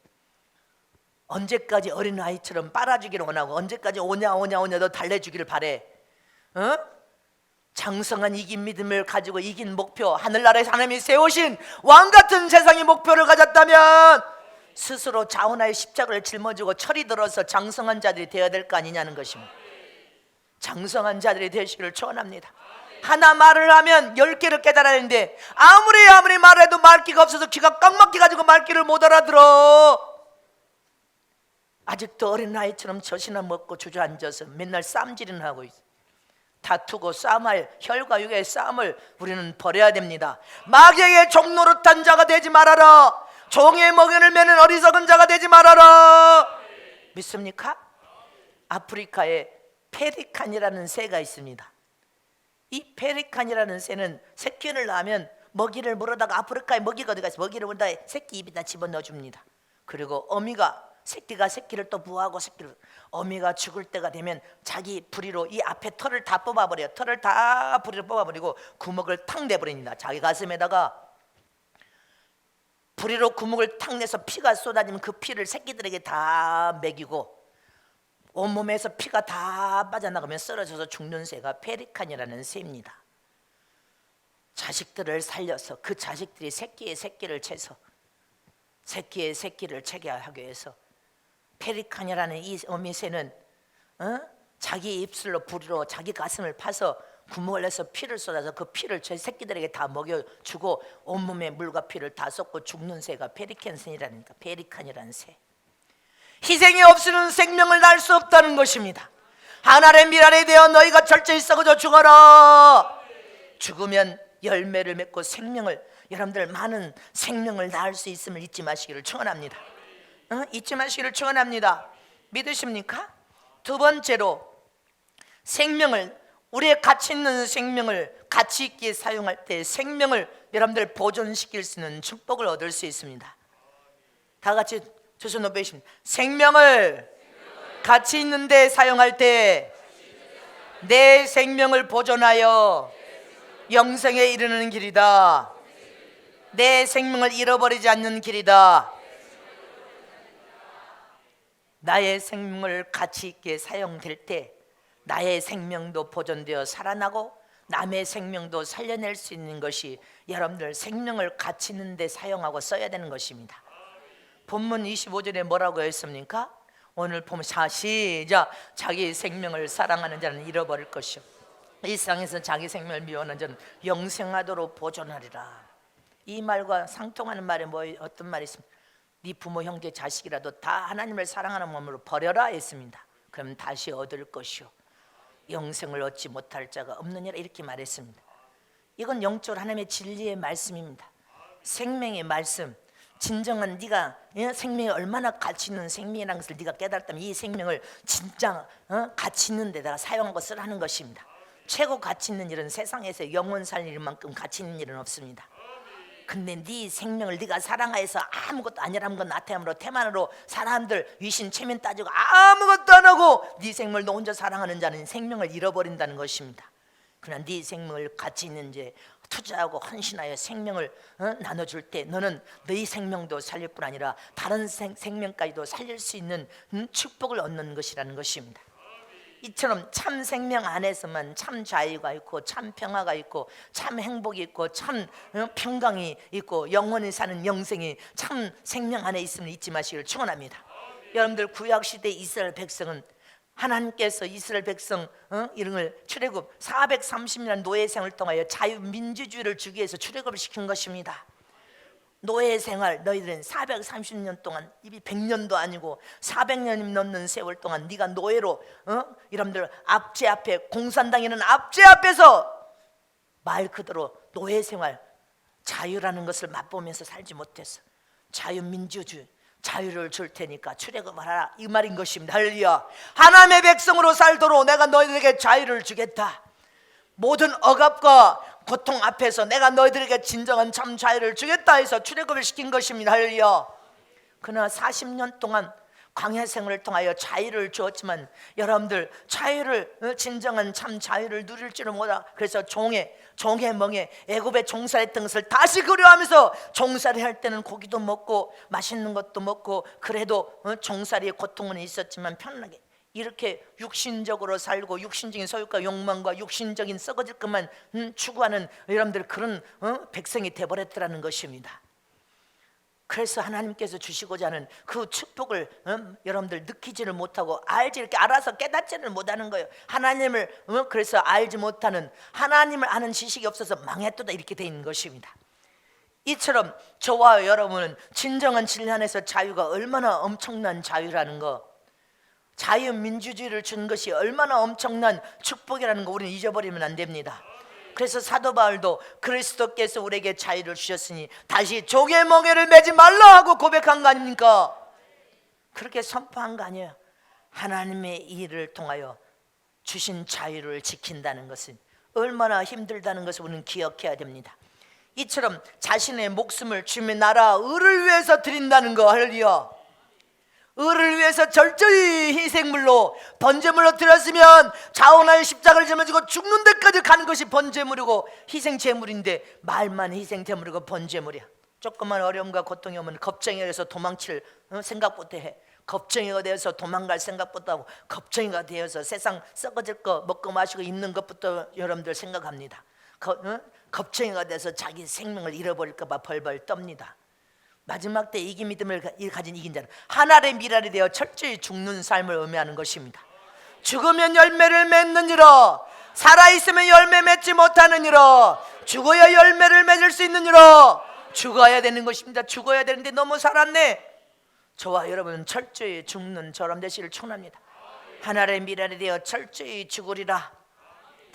언제까지 어린아이처럼 빨아주기를 원하고 언제까지 오냐 너 달래주기를 바래. 장성한 이긴 믿음을 가지고 이긴 목표, 하늘나라에서 하나님이 세우신 왕같은 세상의 목표를 가졌다면 스스로 자원하여 십자가를 짊어지고 철이 들어서 장성한 자들이 되어야 될 거 아니냐는 것입니다. 장성한 자들이 되시기를 축원합니다. 하나 말을 하면 10개를 깨달아내는데 아무리 말해도 말귀가 없어서 귀가 꽉 막혀가지고 말귀를 못 알아들어. 아직도 어린아이처럼 젖이나 먹고 주저앉아서 맨날 쌈질이나 하고 있어. 다투고 싸움할 혈과 육의 싸움을 우리는 버려야 됩니다. 마귀에게 종노릇한 자가 되지 말아라. 종의 먹연을 매는 어리석은 자가 되지 말아라. 믿습니까? 아프리카에 페리칸이라는 새가 있습니다. 이 페리칸이라는 새는 새끼를 낳으면 먹이를 물어다가 아프리카에 먹이가 어디 가서 먹이를 물다가 새끼 입에다 집어넣어 줍니다. 그리고 새끼가 새끼를 또 부화하고 어미가 죽을 때가 되면 자기 부리로 이 앞에 털을 다 뽑아버려요. 털을 다 부리로 뽑아버리고 구멍을 탁 내버립니다. 자기 가슴에다가 부리로 구멍을 탁 내서 피가 쏟아지면 그 피를 새끼들에게 다 먹이고 온몸에서 피가 다 빠져나가면 쓰러져서 죽는 새가 페리칸이라는 새입니다. 자식들을 살려서 그 자식들이 새끼의 새끼를 채서 새끼의 새끼를 채게 하기 위해서 페리칸이라는 이 어미새는 자기 입술로 부리로 자기 가슴을 파서 구멍을 내서 피를 쏟아서 그 피를 저 새끼들에게 다 먹여주고 온몸에 물과 피를 다 쏟고 죽는 새가 페리칸이라니까. 페리칸이라는 새. 희생이 없이는 생명을 낳을 수 없다는 것입니다. 하나님의 미랄에 대어 너희가 철저히 썩어져 죽어라. 죽으면 열매를 맺고 여러분들 많은 생명을 낳을 수 있음을 잊지 마시기를 축원합니다. 잊지 마시기를 축원합니다. 믿으십니까? 두 번째로 우리의 가치 있는 생명을 가치 있게 사용할 때 생명을 여러분들 보존시킬 수 있는 축복을 얻을 수 있습니다. 다 같이 두 손 높이십니다. 생명을 가치 있는 데 사용할 때 내 생명을 보존하여 영생에 이르는 길이다. 내 생명을 잃어버리지 않는 길이다. 나의 생명을 가치 있게 사용될 때 나의 생명도 보존되어 살아나고 남의 생명도 살려낼 수 있는 것이 여러분들 생명을 가치 있는 데 사용하고 써야 되는 것입니다. 본문 25절에 뭐라고 했습니까? 오늘 보면 시작. 자기 생명을 사랑하는 자는 잃어버릴 것이요 이 세상에서 자기 생명을 미워하는 자는 영생하도록 보존하리라. 이 말과 상통하는 말이 어떤 말이 있습니까? 네 부모 형제 자식이라도 다 하나님을 사랑하는 마음으로 버려라 했습니다. 그럼 다시 얻을 것이요 영생을 얻지 못할 자가 없느니라 이렇게 말했습니다. 이건 영적으로 하나님의 진리의 말씀입니다. 생명의 말씀. 진정한 네가 생명이 얼마나 가치 있는 생명이라는 것을 네가 깨달았다면 이 생명을 진짜 가치 있는 데다가 사용한 것을 하는 것입니다. 최고 가치 있는 일은 세상에서 영원 살릴 만큼 가치 있는 일은 없습니다. 근데 네 생명을 네가 사랑하여서 아무것도 아니라는 건 나태함으로 태만으로 사람들 위신 체면 따지고 아무것도 안 하고 네 생명을 너 혼자 사랑하는 자는 생명을 잃어버린다는 것입니다. 그러나 네 생명을 가치 있는 데 투자하고 헌신하여 생명을 나눠줄 때 너는 너희 생명도 살릴 뿐 아니라 다른 생명까지도 살릴 수 있는 축복을 얻는 것이라는 것입니다. 이처럼 참 생명 안에서만 참 자유가 있고 참 평화가 있고 참 행복이 있고 참 평강이 있고 영원히 사는 영생이 참 생명 안에 있음을 잊지 마시기를 축원합니다. 여러분들 구약시대 이스라엘 백성은 하나님께서 이스라엘 백성 이름을 출애굽 430년 노예 생을 통하여 자유민주주의를 주기 위해서 출애굽을 시킨 것입니다. 노예 생활 너희들은 430년 동안 입이 100년도 아니고 400년이 넘는 세월 동안 네가 노예로 여러분들 압제 앞에 공산당에는 압제 앞에서 말 그대로 노예 생활 자유라는 것을 맛보면서 살지 못했어. 자유민주주의 자유를 줄 테니까 출애굽을 하라 이 말인 것입니다. 할렐루야. 하나님의 백성으로 살도록 내가 너희들에게 자유를 주겠다. 모든 억압과 고통 앞에서 내가 너희들에게 진정한 참 자유를 주겠다 해서 출애굽을 시킨 것입니다. 할렐루야. 그러나 40년 동안 광야 생활을 통하여 자유를 주었지만 여러분들 자유를 진정한 참 자유를 누릴 줄은 몰라. 그래서 종의 멍에 애굽에 종살이했던 것을 다시 그리워하면서 종살이 할 때는 고기도 먹고 맛있는 것도 먹고 그래도 종살이의 고통은 있었지만 편하게 이렇게 육신적으로 살고 육신적인 소유과 욕망과 육신적인 썩어질 것만 추구하는 여러분들 그런 백성이 되어버렸더라는 것입니다. 그래서 하나님께서 주시고자 하는 그 축복을 여러분들 느끼지를 못하고 알지 이렇게 알아서 깨닫지를 못하는 거예요. 하나님을 그래서 알지 못하는 하나님을 아는 지식이 없어서 망했도다 이렇게 돼 있는 것입니다. 이처럼 저와 여러분은 진정한 진리 안에서 자유가 얼마나 엄청난 자유라는 거, 자유민주주의를 준 것이 얼마나 엄청난 축복이라는 거 우리는 잊어버리면 안 됩니다. 그래서 사도 바울도 그리스도께서 우리에게 자유를 주셨으니 다시 종의 멍에를 매지 말라 하고 고백한 거 아닙니까? 그렇게 선포한 거 아니에요. 하나님의 일을 통하여 주신 자유를 지킨다는 것은 얼마나 힘들다는 것을 우리는 기억해야 됩니다. 이처럼 자신의 목숨을 주님의 나라 의를 위해서 드린다는 거, 할렐루야. 의를 위해서 절저히 희생물로 번제물로 드렸으면 자원하여 십자가를 짊어지고 죽는 데까지 가는 것이 번제물이고 희생제물인데 말만 희생제물이고 번제물이야. 조그만 어려움과 고통이 오면 겁쟁이가 돼서 도망칠 생각부터 해. 겁쟁이가 되어서 도망갈 생각부터 하고 겁쟁이가 되어서 세상 썩어질 거 먹고 마시고 입는 것부터 여러분들 생각합니다. 겁쟁이가 돼서 자기 생명을 잃어버릴까 봐 벌벌 떱니다. 마지막 때 이기 믿음을 가진 이긴 자는 하나의 미랄이 되어 철저히 죽는 삶을 의미하는 것입니다. 죽으면 열매를 맺느니라. 살아있으면 열매 맺지 못하느니라. 죽어야 열매를 맺을 수 있느니라. 죽어야 되는 것입니다. 죽어야 되는데 너무 살았네. 저와 여러분은 철저히 죽는 저람 되시기를 축원합니다. 하나의 미랄이 되어 철저히 죽으리라.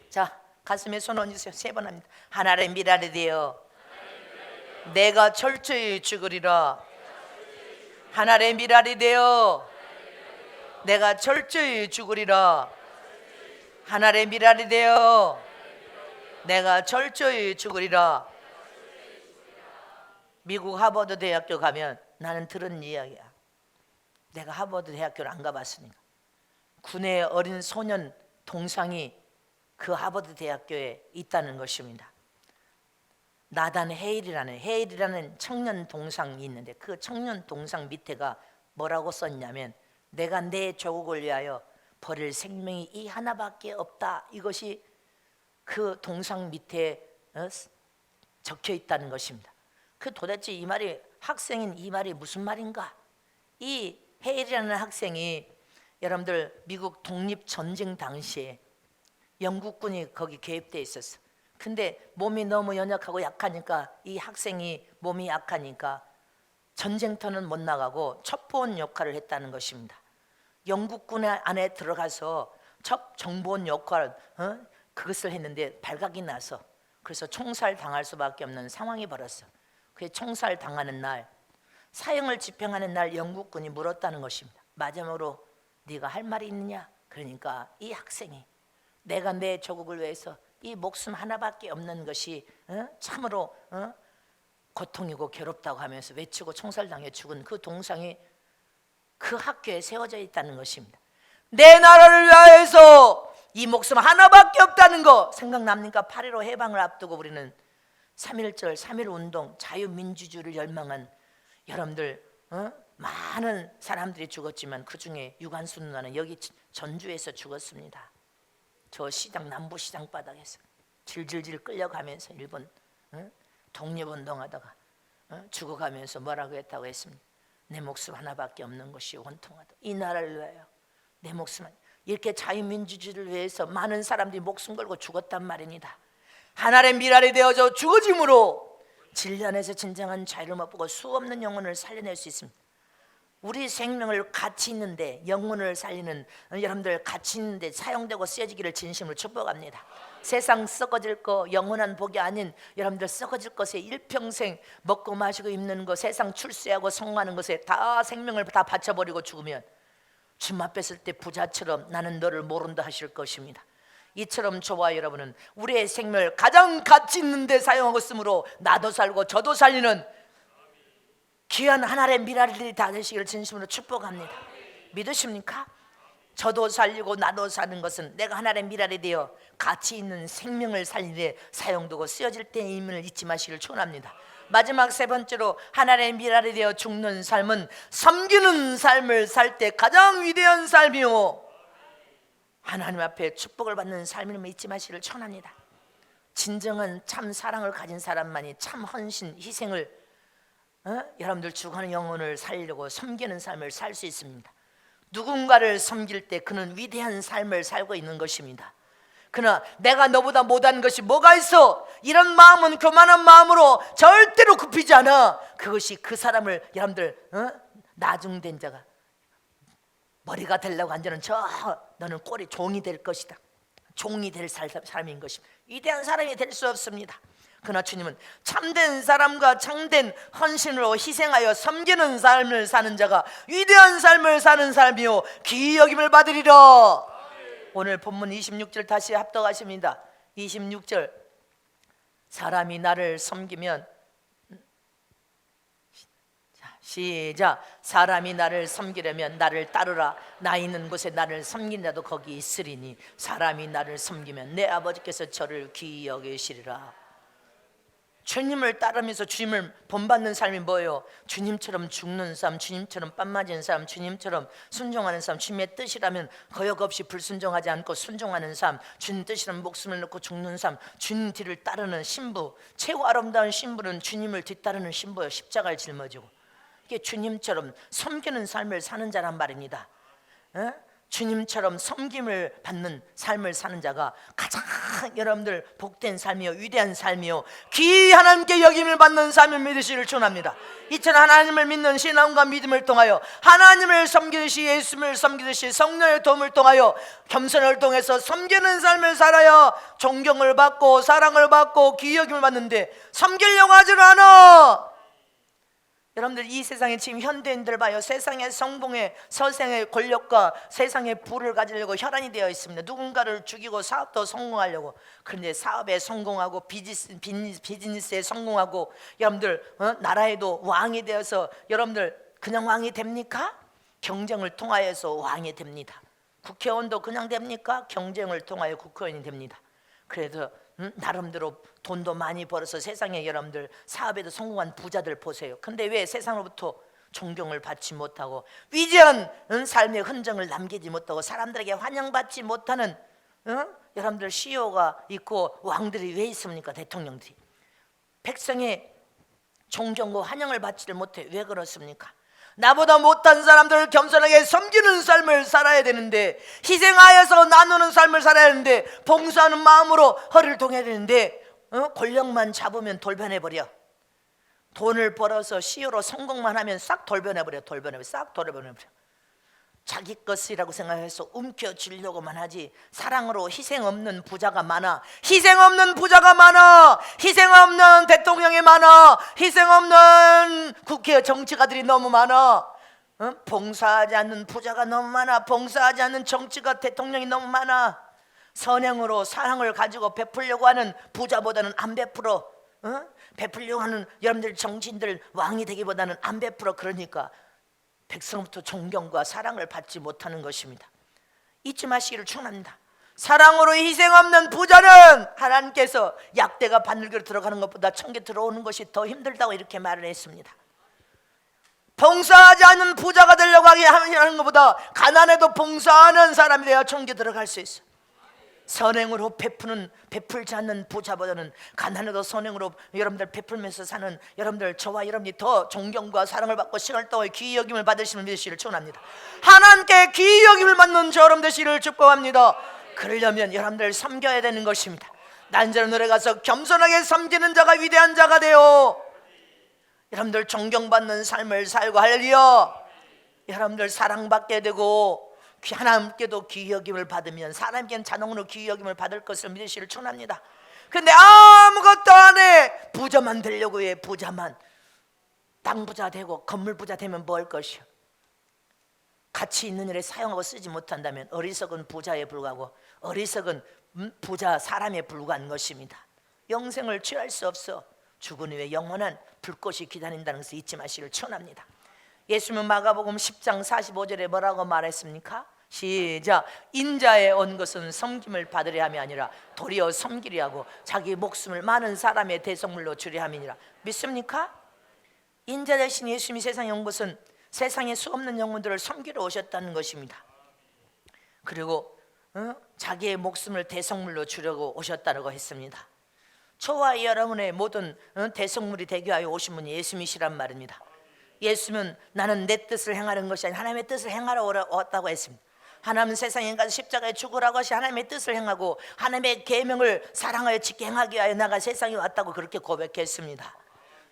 자, 가슴에 손 얹으세요. 3번 합니다. 하나의 미랄이 되어 내가 철저히 죽으리라. 하나의 미랄이 되어 내가 철저히 죽으리라. 하나의 미랄이 되어 내가 철저히 죽으리라. 미국 하버드 대학교 가면 나는 들은 이야기야. 내가 하버드 대학교를 안 가봤으니까. 군의 어린 소년 동상이 그 하버드 대학교에 있다는 것입니다. 나단 헤일이라는 청년 동상이 있는데 그 청년 동상 밑에가 뭐라고 썼냐면 내가 내 조국을 위하여 버릴 생명이 이 하나밖에 없다. 이것이 그 동상 밑에 적혀 있다는 것입니다. 그 도대체 이 말이 학생인 이 말이 무슨 말인가? 이 헤일이라는 학생이 여러분들 미국 독립전쟁 당시에 영국군이 거기 개입되어 있었어. 근데 몸이 너무 연약하고 약하니까 이 학생이 몸이 약하니까 전쟁터는 못 나가고 첩보원 역할을 했다는 것입니다. 영국군 안에 들어가서 첫 정보원 역할 그것을 했는데 발각이 나서 그래서 총살 당할 수밖에 없는 상황이 벌었어. 그 총살 당하는 날, 사형을 집행하는 날 영국군이 물었다는 것입니다. 마지막으로 네가 할 말이 있느냐? 그러니까 이 학생이 내가 내 조국을 위해서 이 목숨 하나밖에 없는 것이 참으로 고통이고 괴롭다고 하면서 외치고 총살당해 죽은 그 동상이 그 학교에 세워져 있다는 것입니다. 내 나라를 위하여서 이 목숨 하나밖에 없다는 거 생각납니까? 8.15 해방을 앞두고 우리는 3.1절 3.1운동 자유민주주의를 열망한 여러분들 많은 사람들이 죽었지만 그 중에 유관순 누나는 여기 전주에서 죽었습니다. 저 시장 남부시장 바닥에서 질질질 끌려가면서 일본 독립운동하다가 죽어가면서 뭐라고 했다고 했습니다. 내 목숨 하나밖에 없는 것이 원통하다. 이 나라를 위하여 내 목숨 이렇게 자유민주주의를 위해서 많은 사람들이 목숨 걸고 죽었단 말입니다. 하나의 미랄이 되어져 죽어짐으로 진리 안에서 진정한 자유를 맛보고 수없는 영혼을 살려낼 수 있습니다. 우리 생명을 가치 있는데 영혼을 살리는 여러분들 가치 있는데 사용되고 쓰여지기를 진심으로 축복합니다. 세상 썩어질 거 영원한 복이 아닌 여러분들 썩어질 것에 일평생 먹고 마시고 입는 거 세상 출세하고 성공하는 것에 다 생명을 다 바쳐버리고 죽으면 주님 앞에 설 때 부자처럼 나는 너를 모른다 하실 것입니다. 이처럼 저와 여러분은 우리의 생명을 가장 가치 있는 데 사용하고 있으므로 나도 살고 저도 살리는 귀한 하나의 미랄들이 다 되시기를 진심으로 축복합니다. 믿으십니까? 저도 살리고 나도 사는 것은 내가 하나의 미랄이 되어 가치 있는 생명을 살리되 사용되고 쓰여질 때임을 잊지 마시기를 축원합니다. 마지막 세 번째로 하나의 미랄이 되어 죽는 삶은 섬기는 삶을 살 때 가장 위대한 삶이요 하나님 앞에 축복을 받는 삶임을 잊지 마시기를 축원합니다. 진정한 참 사랑을 가진 사람만이 참 헌신, 희생을 여러분들 죽어가는 영혼을 살리려고 섬기는 삶을 살 수 있습니다. 누군가를 섬길 때 그는 위대한 삶을 살고 있는 것입니다. 그러나 내가 너보다 못한 것이 뭐가 있어? 이런 마음은 교만한 마음으로 절대로 굽히지 않아. 그것이 그 사람을 여러분들 나중된 자가 머리가 되려고 한 자는 너는 꼴이 종이 될 것이다. 종이 될 사람인 것입니다. 위대한 사람이 될 수 없습니다. 그러나 주님은 참된 사람과 참된 헌신으로 희생하여 섬기는 삶을 사는 자가 위대한 삶을 사는 삶이요 귀히 여김을 받으리라. 오늘 본문 26절 다시 합독하십니다. 26절 사람이 나를 섬기면 시작 사람이 나를 섬기려면 나를 따르라. 나 있는 곳에 나를 섬긴 자도 거기 있으리니 사람이 나를 섬기면 내 아버지께서 저를 귀히 여기시리라. 주님을 따르면서 주님을 본받는 삶이 뭐예요? 주님처럼 죽는 삶, 주님처럼 뺨 맞은 삶, 주님처럼 순종하는 삶. 주님의 뜻이라면 거역 없이 불순종하지 않고 순종하는 삶, 주님 뜻이라면 목숨을 놓고 죽는 삶, 주님 뒤를 따르는 신부. 최고 아름다운 신부는 주님을 뒤따르는 신부예요. 십자가를 짊어지고 이게 주님처럼 섬기는 삶을 사는 자란 말입니다. 주님처럼 섬김을 받는 삶을 사는 자가 가장 여러분들 복된 삶이요 위대한 삶이요 귀히 하나님께 여김을 받는 삶을 믿으시기를 축원합니다. 이처럼 하나님을 믿는 신앙과 믿음을 통하여 하나님을 섬기듯이 예수님을 섬기듯이 성령의 도움을 통하여 겸손을 통해서 섬기는 삶을 살아야 존경을 받고 사랑을 받고 귀히 여김을 받는데 섬기려고 하지는 않아. 여러분들 이 세상에 지금 현대인들 봐요. 세상의 성공에 세상의 권력과 세상의 부를 가지려고 혈안이 되어 있습니다. 누군가를 죽이고 사업도 성공하려고. 그런데 사업에 성공하고 비즈니스에 성공하고 여러분들 나라에도 왕이 되어서 여러분들 그냥 왕이 됩니까? 경쟁을 통하여서 왕이 됩니다. 국회의원도 그냥 됩니까? 경쟁을 통하여 국회의원이 됩니다. 그래서 나름대로 돈도 많이 벌어서 세상에 여러분들 사업에도 성공한 부자들 보세요. 근데 왜 세상으로부터 존경을 받지 못하고 위대한 삶의 흔적을 남기지 못하고 사람들에게 환영받지 못하는 여러분들 CEO가 있고 왕들이 왜 있습니까? 대통령들이 백성의 존경과 환영을 받지를 못해. 왜 그렇습니까? 나보다 못한 사람들을 겸손하게 섬기는 삶을 살아야 되는데, 희생하여서 나누는 삶을 살아야 하는데, 봉사하는 마음으로 허리를 동해야 되는데 권력만 잡으면 돌변해버려. 돈을 벌어서 CEO로 성공만 하면 싹 돌변해버려. 싹 돌변해버려. 자기 것이라고 생각해서 움켜쥐려고만 하지, 사랑으로 희생 없는 부자가 많아. 희생 없는 부자가 많아. 희생 없는 대통령이 많아. 희생 없는 국회 정치가들이 너무 많아. 봉사하지 않는 부자가 너무 많아. 봉사하지 않는 정치가 대통령이 너무 많아. 선행으로 사랑을 가지고 베풀려고 하는 부자보다는 안 베풀어. 베풀려고 하는 여러분들 정치인들 왕이 되기보다는 안 베풀어. 그러니까 백성부터 존경과 사랑을 받지 못하는 것입니다. 잊지 마시기를 축원합니다. 사랑으로 희생 없는 부자는 하나님께서 약대가 바늘기로 들어가는 것보다 천개 들어오는 것이 더 힘들다고 이렇게 말을 했습니다. 봉사하지 않는 부자가 되려고 하는 것보다 가난해도 봉사하는 사람이 되어 천개 들어갈 수 있어. 선행으로 베풀지 않는 부자보다는 가난해도 선행으로 여러분들 베풀면서 사는 여러분들, 저와 여러분이 더 존경과 사랑을 받고 시간을 동안 귀히 여김을 받으시는 되시기를 축원합니다. 하나님께 귀히 여김을 받는 저 여러분 되시기를 축복합니다. 그러려면 여러분들 섬겨야 되는 것입니다. 난자로 노래 가서 겸손하게 섬기는 자가 위대한 자가 되어 여러분들 존경받는 삶을 살고, 할렐루야, 여러분들 사랑받게 되고 하나님께도 귀히 여김을 받으면 사람에게는 자동으로 귀히 여김을 받을 것을 믿으시기를 축원합니다. 근데 아무것도 안 해. 부자만 되려고 해. 부자만. 땅 부자 되고 건물 부자 되면 뭐 할 것이야? 가치 있는 일에 사용하고 쓰지 못한다면 어리석은 부자에 불과하고 어리석은 부자 사람에 불과한 것입니다. 영생을 취할 수 없어. 죽은 후에 영원한 불꽃이 기다린다는 것을 잊지 마시기를 축원합니다. 예수님은 마가복음 10장 45절에 뭐라고 말했습니까? 시작. 인자에 온 것은 섬김을 받으려 함이 아니라 도리어 섬기려 하고 자기 목숨을 많은 사람의 대속물로 주려 함이니라. 믿습니까? 인자 대신 예수님이 세상에 온 것은 세상에 수없는 영혼들을 섬기러 오셨다는 것입니다. 그리고 자기의 목숨을 대속물로 주려고 오셨다고 했습니다. 저와 여러분의 모든 대속물이 되게 하여 오신 분이 예수님이시란 말입니다. 예수님은 나는 내 뜻을 행하는 것이 아니라 하나님의 뜻을 행하러 왔다고 했습니다. 하나님은 세상에 가서 십자가에 죽으라고 하시 하나님의 뜻을 행하고 하나님의 계명을 사랑하여 지켜 행하기 위하여 나가 세상에 왔다고 그렇게 고백했습니다.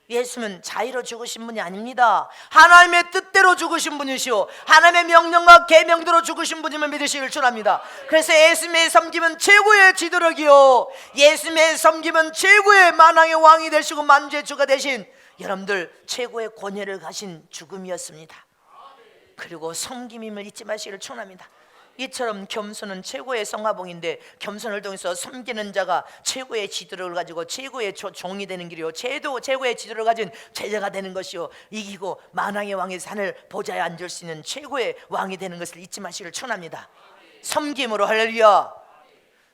예수는 자의로 죽으신 분이 아닙니다. 하나님의 뜻대로 죽으신 분이시오. 하나님의 명령과 계명대로 죽으신 분임을 믿으시길 축원합니다. 그래서 예수님의 섬김은 최고의 지도력이요, 예수님의 섬김은 최고의 만왕의 왕이 되시고 만주의 주가 되신 여러분들 최고의 권위를 가신 죽음이었습니다. 그리고 섬김임을 잊지 마시기를 축원합니다. 이처럼 겸손은 최고의 성화봉인데 겸손을 통해서 섬기는 자가 최고의 지도력을 가지고 최고의 종이 되는 길이요, 최고의 지도력을 가진 제자가 되는 것이요, 이기고 만왕의 왕의 산을 보좌에 앉을 수 있는 최고의 왕이 되는 것을 잊지 마시기를 축원합니다. 섬김으로, 할렐루야.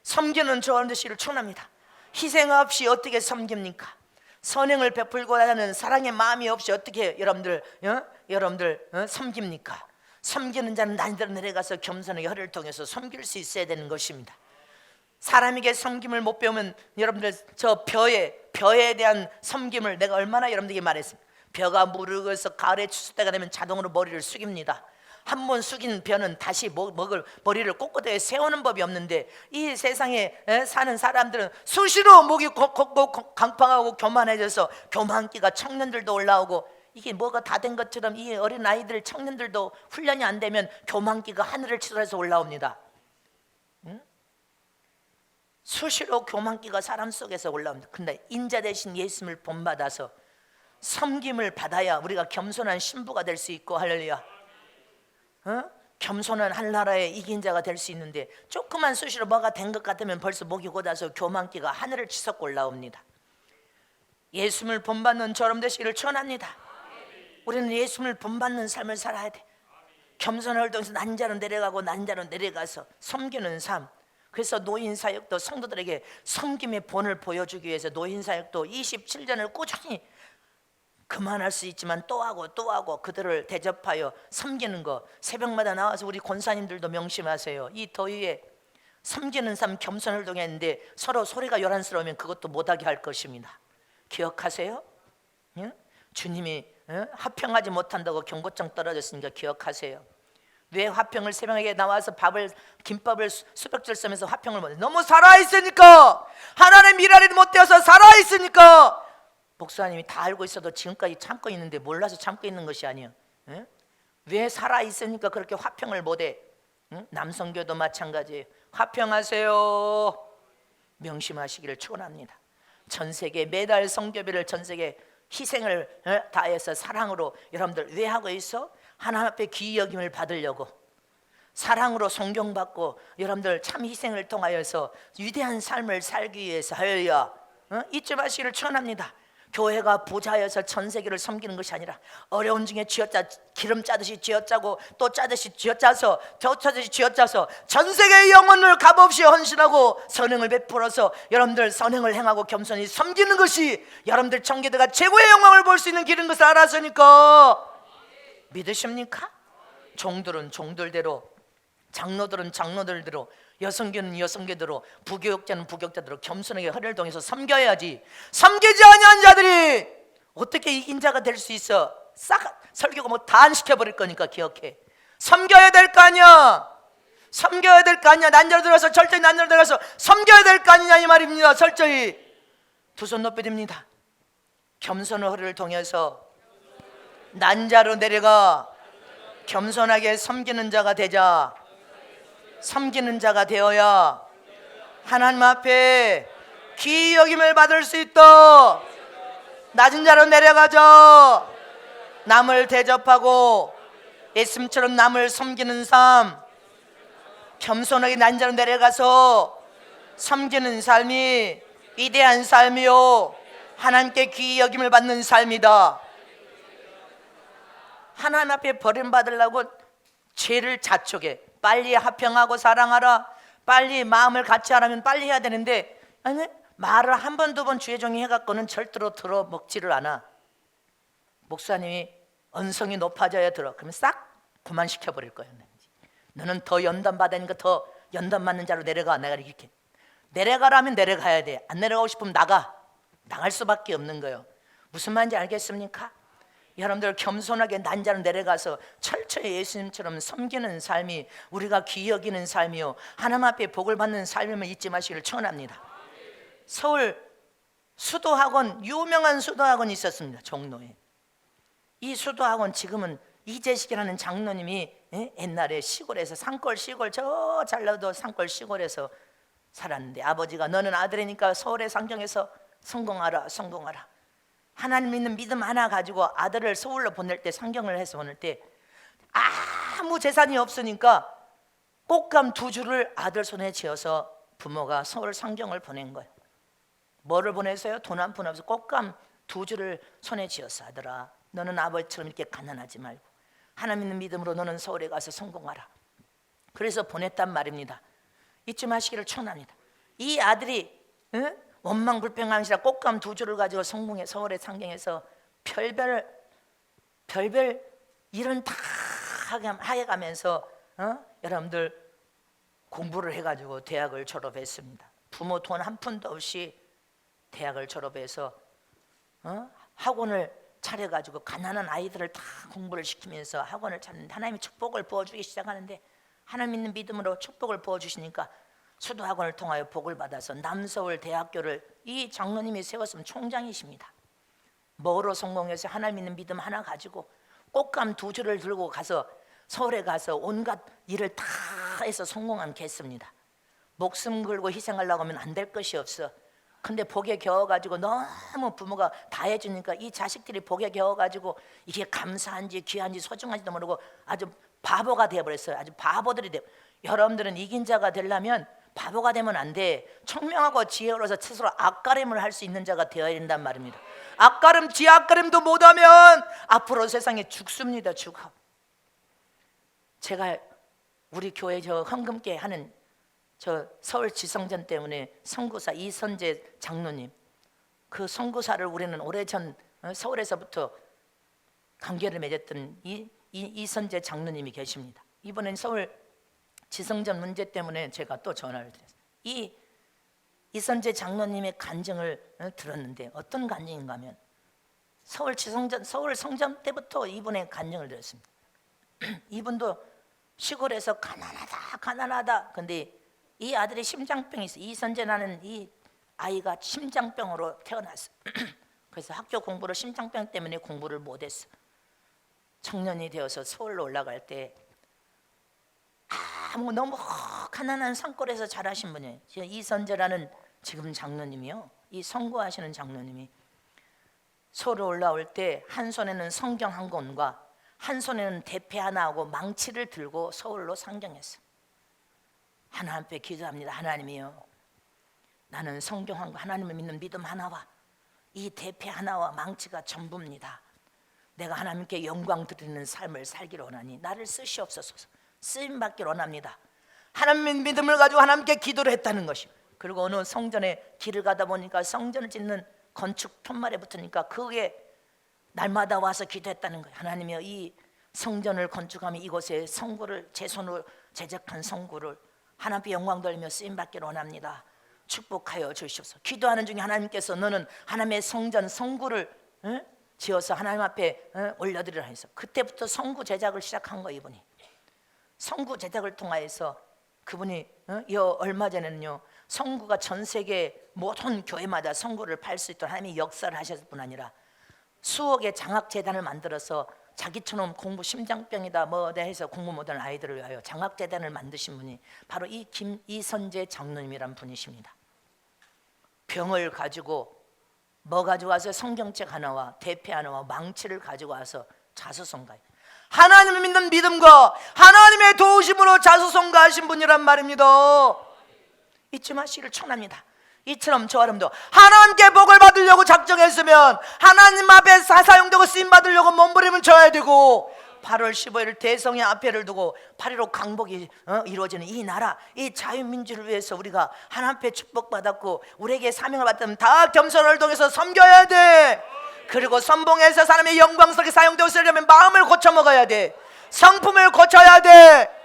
섬기는 저 여러분들을 축원합니다. 희생 없이 어떻게 섬깁니까? 선행을 베풀고 하는 사랑의 마음이 없이 어떻게 여러분들 섬깁니까? 섬기는 자는 난이대로 내려가서 겸손하게 허리를 통해서 섬길 수 있어야 되는 것입니다. 사람에게 섬김을 못 배우면 여러분들 저 벼에 대한 섬김을 내가 얼마나 여러분들에게 말했습니다. 벼가 무르익어서 가을에 추수 때가 되면 자동으로 머리를 숙입니다. 한 번 숙인 벼는 다시 머리를 꼿꼿하게 세우는 법이 없는데 이 세상에 사는 사람들은 수시로 목이 강팍하고 교만해져서 교만기가 청년들도 올라오고, 이게 뭐가 다 된 것처럼 이 어린 아이들 청년들도 훈련이 안 되면 교만기가 하늘을 치솟아서 올라옵니다. 수시로 교만기가 사람 속에서 올라옵니다. 근데 인자 대신 예수님을 본받아서 섬김을 받아야 우리가 겸손한 신부가 될 수 있고, 할렐루야. 겸손한 한나라의 이긴 자가 될 수 있는데 조그만 수시로 뭐가 된 것 같으면 벌써 목이 곧아서 교만기가 하늘을 치솟고 올라옵니다. 예수님을 본받는 저럼 되시기를 축원합니다. 우리는 예수님을 본받는 삶을 살아야 돼. 겸손을 통해서 난자로 내려가고 난자로 내려가서 섬기는 삶. 그래서 노인사역도 성도들에게 섬김의 본을 보여주기 위해서 노인사역도 27년을 꾸준히 그만할 수 있지만 또 하고 그들을 대접하여 섬기는 거, 새벽마다 나와서 우리 권사님들도 명심하세요. 이 더위에 섬기는 삶, 겸손을 통했는데 서로 소리가 요란스러우면 그것도 못하게 할 것입니다. 기억하세요? 주님이 화평하지 못한다고 경고장 떨어졌으니까 기억하세요. 왜 화평을 새벽에 나와서 김밥을 수백절 쓰면서 화평을 못해? 너무 살아있으니까. 하나님의 미랄이 못 되어서 살아있으니까. 목사님이 다 알고 있어도 지금까지 참고 있는데 몰라서 참고 있는 것이 아니에요. 왜 살아있으니까 그렇게 화평을 못해? 응? 남성교도 마찬가지예요. 화평하세요. 명심하시기를 축원합니다. 전 세계 매달 성교비를 전 세계 희생을 다해서 사랑으로 여러분들 왜 하고 있어? 하나님 앞에 귀히 여김을 받으려고, 사랑으로 존경받고 여러분들 참 희생을 통하여서 위대한 삶을 살기 위해서. 할렐루야. 잊지 마시기를 축원합니다. 교회가 부자여서 전 세계를 섬기는 것이 아니라 어려운 중에 쥐어짜 기름 짜듯이 쥐어짜고 또 짜듯이 쥐어짜서 더 짜듯이 쥐어짜서 전 세계의 영혼을 값없이 헌신하고 선행을 베풀어서 여러분들 선행을 행하고 겸손히 섬기는 것이 여러분들 청교도가 최고의 영광을 볼 수 있는 길인 것을 알았으니까. 믿으십니까? 종들은 종들대로, 장로들은 장로들대로, 여성교는 여성교대로, 부교육자는 부교육자대로 겸손하게 허리를 동여서 섬겨야지. 섬기지 아니한 자들이 어떻게 이긴 자가 될 수 있어? 싹 설교가 뭐 다 안 시켜버릴 거니까 기억해. 섬겨야 될 거 아니야. 섬겨야 될 거 아니야. 난자로 들어가서 철저히 난자로 들어가서 섬겨야 될 거 아니냐 이 말입니다. 철저히 두 손 높이 듭니다. 겸손한 허리를 동여서 난자로 내려가 겸손하게 섬기는 자가 되자. 섬기는 자가 되어야 하나님 앞에 귀히 여김을 받을 수 있다. 낮은 자로 내려가자. 남을 대접하고 예수님처럼 남을 섬기는 삶, 겸손하게 낮은 자로 내려가서 섬기는 삶이 위대한 삶이요 하나님께 귀히 여김을 받는 삶이다. 하나님 앞에 버림받으려고 죄를 자촉해. 빨리 화평하고 사랑하라, 빨리 마음을 같이 하라면 빨리 해야 되는데, 아니, 말을 한 번 두 번 주의 종이 해갖고는 절대로 들어 먹지를 않아. 목사님이 언성이 높아져야 들어. 그러면 싹 그만시켜버릴 거예요. 너는 더 연단 받으니까 더 연단 맞는 자로 내려가. 내가 이렇게 내려가라면 내려가야 돼. 안 내려가고 싶으면 나갈 수밖에 없는 거예요. 무슨 말인지 알겠습니까? 여러분들 겸손하게 난자로 내려가서 철저히 예수님처럼 섬기는 삶이 우리가 귀히 여기는 삶이요 하나님 앞에 복을 받는 삶임을 잊지 마시기를 축원합니다. 서울 수도학원, 유명한 수도학원이 있었습니다. 종로에. 이 수도학원 지금은 이재식이라는 장로님이 옛날에 시골에서 산골 시골 저 전라도 산골 시골에서 살았는데, 아버지가 너는 아들이니까 서울의 상경에서 성공하라. 하나님 믿는 믿음 하나 가지고 아들을 서울로 보낼 때, 상경을 해서 보낼 때 아무 재산이 없으니까 꽃감 2주를 아들 손에 쥐어서 부모가 서울 상경을 보낸 거예요. 뭐를 보내서요? 돈 한 푼 없어. 꽃감 2주를 손에 쥐었어. 아들아, 너는 아버지처럼 이렇게 가난하지 말고 하나님 믿는 믿음으로 너는 서울에 가서 성공하라. 그래서 보냈단 말입니다. 잊지 마시기를 축원합니다. 이 아들이 원망불평하시라 꽃감 2주를 가지고 성공해 서울의 상경에서 별별 일은 다 하게 가면서 여러분들 공부를 해가지고 대학을 졸업했습니다. 부모 돈 한 푼도 없이 대학을 졸업해서 학원을 차려가지고 가난한 아이들을 다 공부를 시키면서 학원을 차렸는데, 하나님이 축복을 부어주기 시작하는데, 하나님 믿는 믿음으로 축복을 부어주시니까 수도학원을 통하여 복을 받아서 남서울 대학교를 이 장로님이 세웠으면 총장이십니다. 뭐로 성공해서 하나님 믿는 믿음 하나 가지고 꽃감 2주를 들고 가서 서울에 가서 온갖 일을 다 해서 성공한 개수입니다. 목숨 걸고 희생하려고 하면 안 될 것이 없어. 근데 복에 겨워가지고 너무 부모가 다 해주니까 이 자식들이 복에 겨워가지고 이게 감사한지 귀한지 소중한지도 모르고 아주 바보가 되어버렸어요. 아주 바보들이 돼. 여러분들은 이긴 자가 되려면 바보가 되면 안 돼. 총명하고 지혜로워서 스스로 앞가림을 할 수 있는 자가 되어야 된단 말입니다. 앞가림, 지혜 앞가림도 못하면 앞으로 세상에 죽습니다. 죽어. 제가 우리 교회 저 헌금께 하는 저 서울 지성전 때문에 선교사 이선재 장로님, 그 선교사를 우리는 오래전 서울에서부터 관계를 맺었던 이선재 장로님이 계십니다. 이번엔 서울 지성전 문제 때문에 제가 또 전화를 드렸어요. 이선재 장로님의 간증을 들었는데, 어떤 간증인가 하면 서울 지성전, 서울 성전 때부터 이분의 간증을 들었습니다. 이분도 시골에서 가난하다. 근데 이 아들이 심장병이 있어. 이선재라는 이 아이가 심장병으로 태어났어. 그래서 학교 공부를 심장병 때문에 공부를 못했어. 청년이 되어서 서울로 올라갈 때 너무 가난한 산골에서 자라신 분이에요. 이선재라는 지금 장로님이요, 이 선교하시는 장로님이 서울로 올라올 때 한 손에는 성경 한 권과 한 손에는 대패 하나 하고 망치를 들고 서울로 상경했어요. 하나님 앞에 기도합니다. 하나님이요, 나는 성경 한 권, 하나님을 믿는 믿음 하나와 이 대패 하나와 망치가 전부입니다. 내가 하나님께 영광 드리는 삶을 살기를 원하니 나를 쓰시옵소서. 쓰임받기를 원합니다. 하나님의 믿음을 가지고 하나님께 기도를 했다는 것이요. 그리고 어느 성전에 길을 가다 보니까 성전을 짓는 건축 푯말에 붙으니까 그게 날마다 와서 기도했다는 거예요. 하나님이여, 이 성전을 건축하며 이곳에 성구를 제 손으로 제작한 성구를 하나님께 영광 돌리며 쓰임받기를 원합니다. 축복하여 주시옵소서. 기도하는 중에 하나님께서 너는 하나님의 성전 성구를 지어서 하나님 앞에 올려드리라 해서 그때부터 성구 제작을 시작한 거예요. 이분이 성구 제작을 통하여서 그분이 얼마 전에는요, 성구가 전 세계 모든 교회마다 성구를 팔 수 있도록 하나님이 역사를 하셨을 뿐 아니라 수억의 장학재단을 만들어서 자기처럼 공부 심장병이다 뭐다 해서 공부 못하는 아이들을 위하여 장학재단을 만드신 분이 바로 이 이선재 장로님이란 분이십니다. 병을 가지고 뭐 가지고 와서 성경책 하나와 대패 하나와 망치를 가지고 와서 자수성가해요. 하나님을 믿는 믿음과 하나님의 도우심으로 자수성가하신 분이란 말입니다. 잊지 마시기를 청합니다. 이처럼 저 여러분도 하나님께 복을 받으려고 작정했으면 하나님 앞에 사용되고 쓰임받으려고 몸부림을 쳐야 되고, 8월 15일 대성의 앞에를 두고 8.15 강복이 이루어지는 이 나라, 이 자유민주를 위해서 우리가 하나님 앞에 축복받았고 우리에게 사명을 받으면 다 겸손을 통해서 섬겨야 돼. 그리고 선봉에서 사람의 영광스럽게 사용되었으려면 마음을 고쳐 먹어야 돼. 성품을 고쳐야 돼.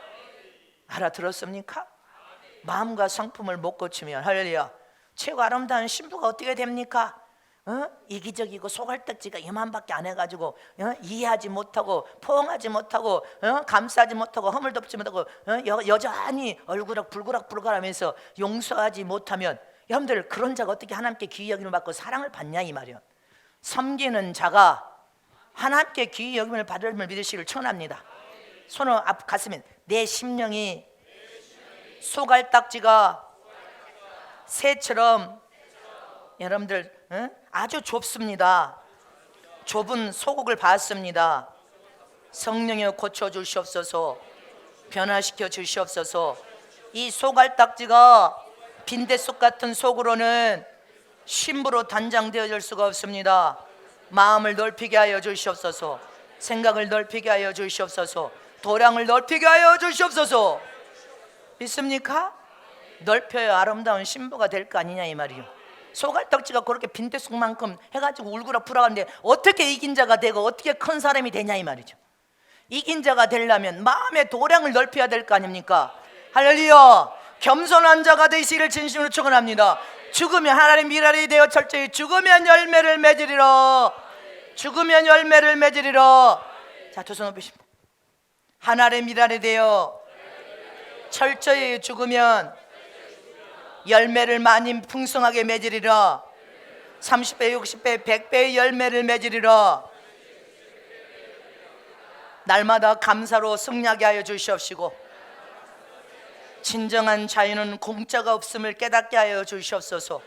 알아들었습니까? 마음과 성품을 못 고치면, 할렐루야, 최고 아름다운 신부가 어떻게 됩니까? 이기적이고 소갈딱지가 이만밖에 안 해가지고 이해하지 못하고 포옹하지 못하고 감싸지 못하고 허물 덮지 못하고 여전히 얼굴락 불그락불그락하면서 용서하지 못하면, 여러분들 그런 자가 어떻게 하나님께 귀히 여김을 받고 사랑을 받냐 이 말이요. 섬기는 자가 하나님께 귀히 여김을 받을 줄 믿으시길 축원합니다. 손을 앞 가슴에, 내 심령이 소갈딱지가 새처럼, 여러분들 아주 좁습니다. 좁은 소국을 봤습니다. 성령여 고쳐 주시옵소서. 변화시켜 주시옵소서. 이 소갈딱지가 빈대속 같은 속으로는 신부로 단장되어질 수가 없습니다. 마음을 넓히게 하여 주시옵소서. 생각을 넓히게 하여 주시옵소서. 도량을 넓히게 하여 주시옵소서. 믿습니까? 넓혀야 아름다운 신부가 될 거 아니냐 이 말이요. 소갈딱지가 그렇게 빈대속만큼 해가지고 울그락불락하는데 어떻게 이긴 자가 되고 어떻게 큰 사람이 되냐 이 말이죠. 이긴 자가 되려면 마음의 도량을 넓혀야 될 거 아닙니까? 할렐루야. 겸손한 자가 되시기를 진심으로 축원합니다. 죽으면 하나님 미랄이 되어 철저히 죽으면 열매를 맺으리라. 죽으면 열매를 맺으리라. 자, 두 손 높이십니다. 하나님 미랄이 되어 철저히 죽으면 열매를 많이 풍성하게 맺으리라. 30배, 60배, 100배의 열매를 맺으리라. 날마다 감사로 승리하게 하여 주시옵시고, 진정한 자유는 공짜가 없음을 깨닫게 하여 주시옵소서.